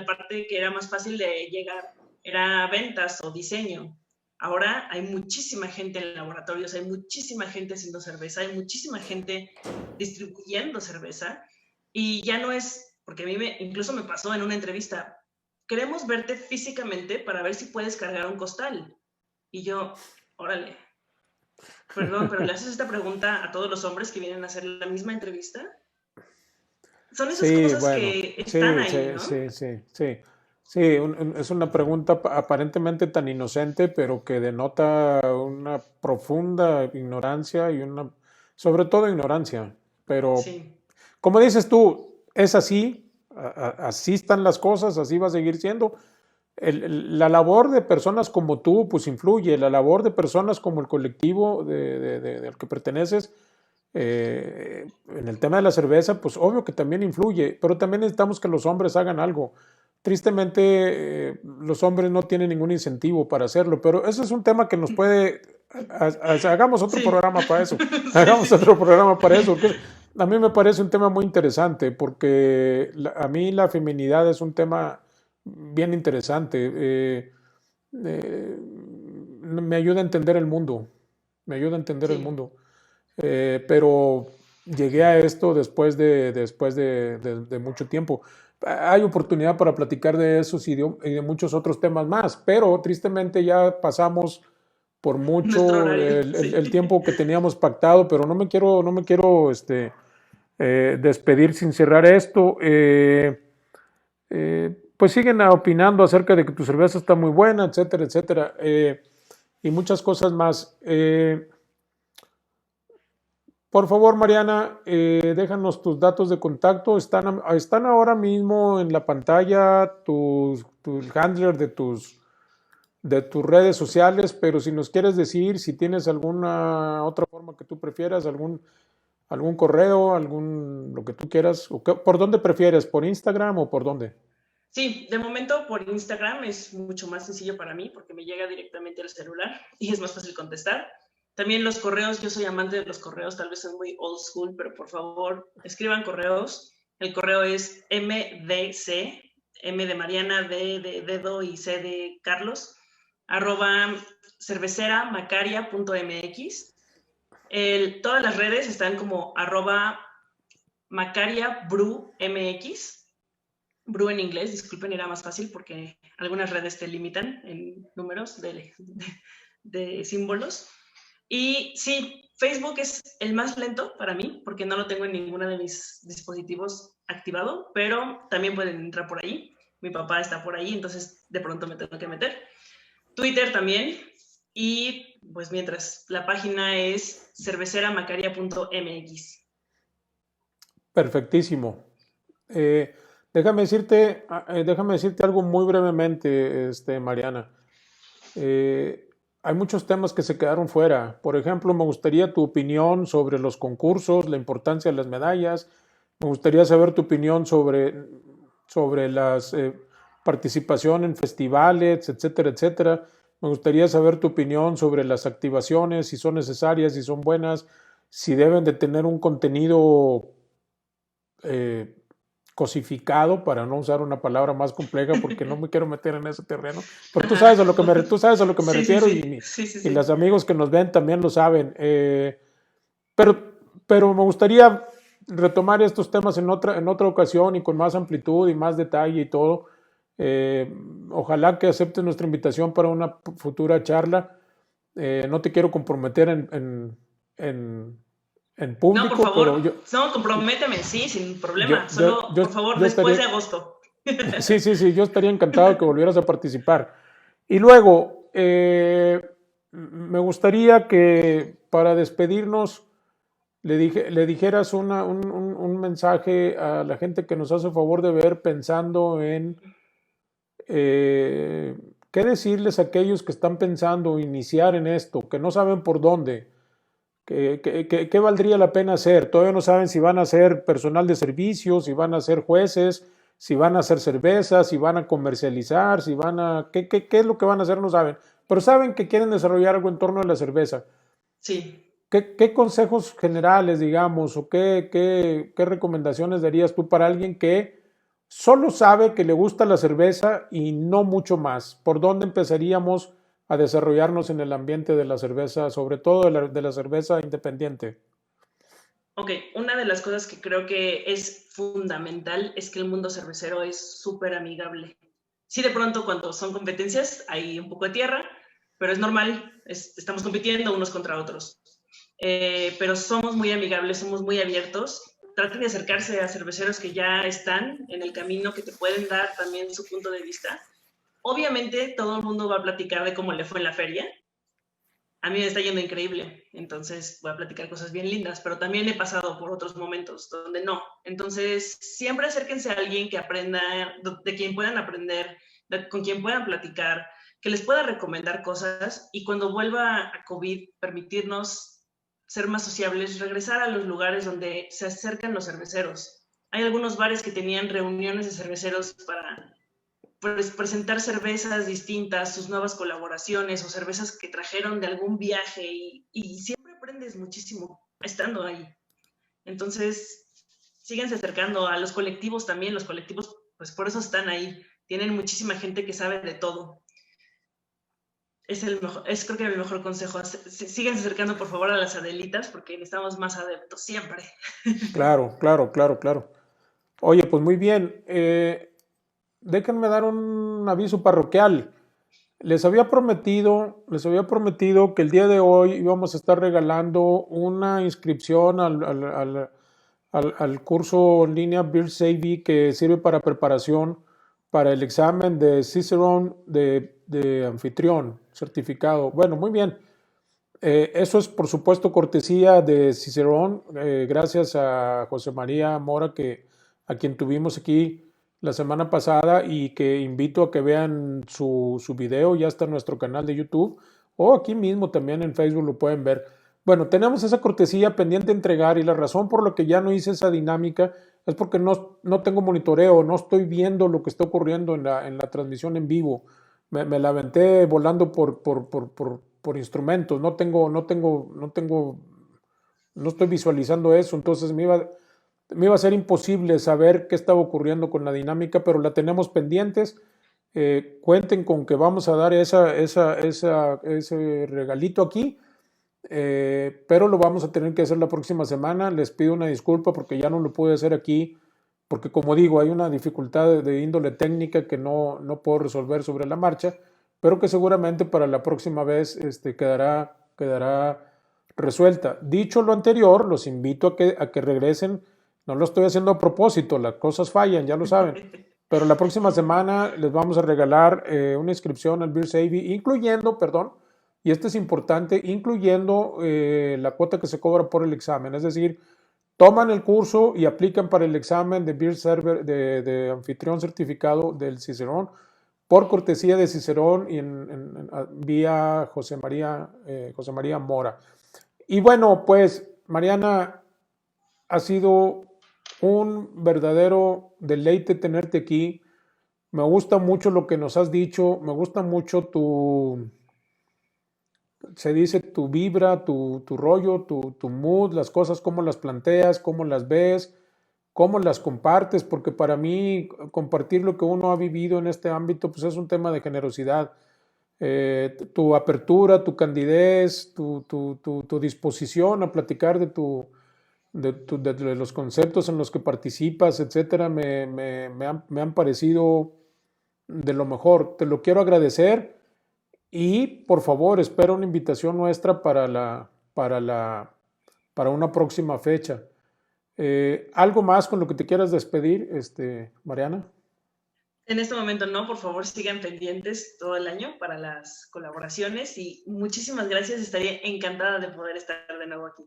parte que era más fácil de llegar, era ventas o diseño. Ahora hay muchísima gente en laboratorios, hay muchísima gente haciendo cerveza, hay muchísima gente distribuyendo cerveza y ya no es, porque a mí incluso me pasó en una entrevista, queremos verte físicamente para ver si puedes cargar un costal. Y yo, órale, perdón, pero le haces esta pregunta a todos los hombres que vienen a hacer la misma entrevista. Son esas Sí, cosas bueno, que están sí, ahí, sí, ¿no? sí, sí, sí. Sí, es una pregunta aparentemente tan inocente, pero que denota una profunda ignorancia y sobre todo ignorancia. Pero, Sí, como dices tú, es así, así están las cosas, así va a seguir siendo. La labor de personas como tú, pues influye, la labor de personas como el colectivo del que perteneces, en el tema de la cerveza, pues obvio que también influye, pero también necesitamos que los hombres hagan algo. Tristemente, los hombres no tienen ningún incentivo para hacerlo, pero eso es un tema que nos puede, hagamos otro sí, programa para eso, sí, hagamos sí, sí. otro programa para eso, que a mí me parece un tema muy interesante, porque a mí la feminidad es un tema bien interesante. Me ayuda a entender el mundo, me ayuda a entender el Sí, mundo. Pero llegué a esto después de mucho tiempo. Hay oportunidad para platicar de esos y de muchos otros temas más, pero tristemente ya pasamos por nuestro mucho horario, sí. el tiempo que teníamos pactado, pero no me quiero despedir sin cerrar esto. Pues siguen opinando acerca de que tu cerveza está muy buena, etcétera, etcétera, y muchas cosas más. Por favor, Mariana, déjanos tus datos de contacto. Están ahora mismo en la pantalla tu handler de tus redes sociales, pero si nos quieres decir si tienes alguna otra forma que tú prefieras, algún correo, lo que tú quieras, ¿por dónde prefieres? ¿Por Instagram o por dónde? Sí, de momento por Instagram es mucho más sencillo para mí porque me llega directamente al celular y es más fácil contestar. También los correos, yo soy amante de los correos, tal vez soy muy old school, pero por favor escriban correos. El correo es mdc, M de Mariana, D de Dedo y C de Carlos, arroba cerveceramacaria.mx. Todas las redes están como arroba macariabrumx. Brew en inglés, disculpen, era más fácil porque algunas redes te limitan en números de símbolos. Y sí, Facebook es el más lento para mí porque no lo tengo en ninguno de mis dispositivos activado, pero también pueden entrar por ahí. Mi papá está por ahí, entonces de pronto me tengo que meter. Twitter también. Y pues mientras, la página es cerveceramacaria.mx. Perfectísimo. Eh, déjame decirte algo muy brevemente, Mariana. Hay muchos temas que se quedaron fuera. Por ejemplo, me gustaría tu opinión sobre los concursos, la importancia de las medallas. Me gustaría saber tu opinión sobre la participación en festivales, etcétera, etcétera. Me gustaría saber tu opinión sobre las activaciones, si son necesarias, si son buenas, si deben de tener un contenido eh, cosificado, para no usar una palabra más compleja, porque no me quiero meter en ese terreno, pero tú Ajá. sabes a lo que me Sí, sí, refiero, sí. y, Sí, sí, y sí. los amigos que nos ven también lo saben. Pero me gustaría retomar estos temas en otra ocasión y con más amplitud y más detalle y todo. Eh, Ojalá que aceptes nuestra invitación para una futura charla. No te quiero comprometer en, en No, por público, favor, pero yo, no, comprométeme, sí, sin yo, problema. yo, Solo, yo, por favor, yo después estaría, de agosto. sí, sí, sí, yo estaría encantado que volvieras a participar. Y luego, me gustaría que para despedirnos, le dijeras un mensaje a la gente que nos hace el favor de ver pensando en qué decirles a aquellos que están pensando iniciar en esto, que no saben por dónde, qué valdría la pena hacer. Todavía no saben si van a ser personal de servicio, si van a ser jueces, si van a hacer cerveza, si van a comercializar, si van a... ¿Qué es lo que van a hacer? No saben. Pero saben que quieren desarrollar algo en torno a la cerveza. Sí. ¿Qué consejos generales, digamos, o qué recomendaciones darías tú para alguien que solo sabe que le gusta la cerveza y no mucho más? ¿Por dónde empezaríamos a desarrollarnos en el ambiente de la cerveza, sobre todo de la cerveza independiente? Ok, una de las cosas que creo que es fundamental es que el mundo cervecero es súper amigable. Sí, de pronto cuando son competencias hay un poco de tierra, pero es normal, estamos compitiendo unos contra otros. Pero somos muy amigables, somos muy abiertos. Traten de acercarse a cerveceros que ya están en el camino, que te pueden dar también su punto de vista. Obviamente todo el mundo va a platicar de cómo le fue en la feria. A mí me está yendo increíble, entonces voy a platicar cosas bien lindas, pero también he pasado por otros momentos donde no. Entonces, siempre acérquense a alguien que aprenda, de quien puedan aprender, con quien puedan platicar, que les pueda recomendar cosas y cuando vuelva a COVID, permitirnos ser más sociables, regresar a los lugares donde se acercan los cerveceros. Hay algunos bares que tenían reuniones de cerveceros para presentar cervezas distintas, sus nuevas colaboraciones o cervezas que trajeron de algún viaje y siempre aprendes muchísimo estando ahí. Entonces, síganse acercando a los colectivos también, los colectivos pues por eso están ahí, tienen muchísima gente que sabe de todo. Es creo que el mejor consejo. Síganse acercando por favor a las Adelitas porque necesitamos más adeptos siempre. Claro, claro, claro, claro. Oye, pues muy bien. Déjenme dar un aviso parroquial. Les había prometido que el día de hoy íbamos a estar regalando una inscripción al curso en línea Beer Savvy que sirve para preparación para el examen de Cicerone de anfitrión certificado. Bueno, muy bien. Eso es por supuesto cortesía de Cicerón, gracias a José María Mora, a quien tuvimos aquí la semana pasada y que invito a que vean su video, ya está en nuestro canal de YouTube o aquí mismo también en Facebook lo pueden ver. Bueno, tenemos esa cortesía pendiente de entregar y la razón por la que ya no hice esa dinámica es porque no tengo monitoreo, no estoy viendo lo que está ocurriendo en la transmisión en vivo. Me la aventé volando por instrumentos, no estoy visualizando eso, entonces me iba a ser imposible saber qué estaba ocurriendo con la dinámica, pero la tenemos pendientes. Cuenten con que vamos a dar ese regalito aquí, pero lo vamos a tener que hacer la próxima semana. Les pido una disculpa porque ya no lo pude hacer aquí, porque como digo, hay una dificultad de índole técnica que no puedo resolver sobre la marcha, pero que seguramente para la próxima vez quedará resuelta. Dicho lo anterior, los invito a que regresen. No lo estoy haciendo a propósito, las cosas fallan, ya lo saben. Pero la próxima semana les vamos a regalar una inscripción al Beer Savvy, incluyendo, perdón, y esto es importante, incluyendo la cuota que se cobra por el examen. Es decir, toman el curso y aplican para el examen de Beer Server de anfitrión certificado del Cicerón por cortesía de Cicerón y vía José María Mora. Y bueno, pues Mariana, ha sido un verdadero deleite tenerte aquí. Me gusta mucho lo que nos has dicho, me gusta mucho se dice tu vibra, tu rollo, tu mood, las cosas, cómo las planteas, cómo las ves, cómo las compartes, porque para mí compartir lo que uno ha vivido en este ámbito, pues es un tema de generosidad. Tu apertura, tu candidez, tu disposición a platicar de los conceptos en los que participas, etcétera, me han parecido de lo mejor. Te lo quiero agradecer y por favor espero una invitación nuestra para una próxima fecha. ¿Algo más con lo que te quieras despedir, Mariana? En este momento no, por favor sigan pendientes todo el año para las colaboraciones y muchísimas gracias, estaría encantada de poder estar de nuevo aquí.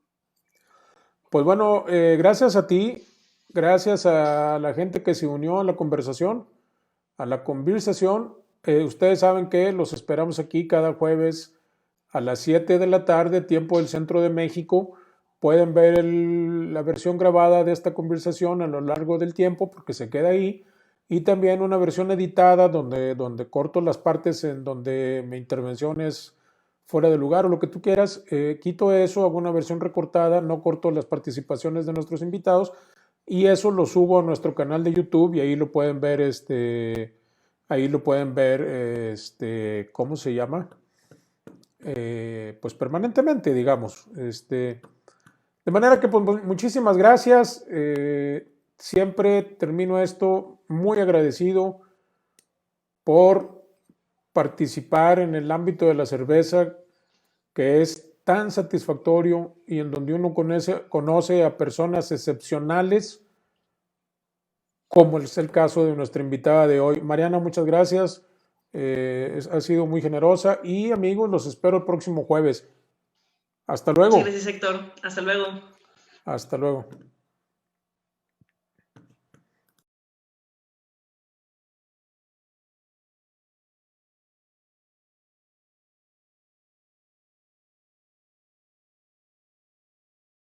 Pues bueno, gracias a ti, gracias a la gente que se unió a la conversación, a la conversación. Ustedes saben que los esperamos aquí cada jueves a las 7 de la tarde, tiempo del centro de México. Pueden ver la versión grabada de esta conversación a lo largo del tiempo porque se queda ahí. Y también una versión editada donde corto las partes en donde mi intervención es fuera de lugar o lo que tú quieras. Quito eso, hago una versión recortada, no corto las participaciones de nuestros invitados y eso lo subo a nuestro canal de YouTube y ahí lo pueden ver, ¿cómo se llama? Pues permanentemente, digamos. De manera que pues, muchísimas gracias. Siempre termino esto muy agradecido por participar en el ámbito de la cerveza que es tan satisfactorio y en donde uno conoce a personas excepcionales como es el caso de nuestra invitada de hoy. Mariana, muchas gracias. Ha sido muy generosa y amigos, los espero el próximo jueves. Hasta Muchas luego. gracias, Héctor. Hasta luego. Hasta luego.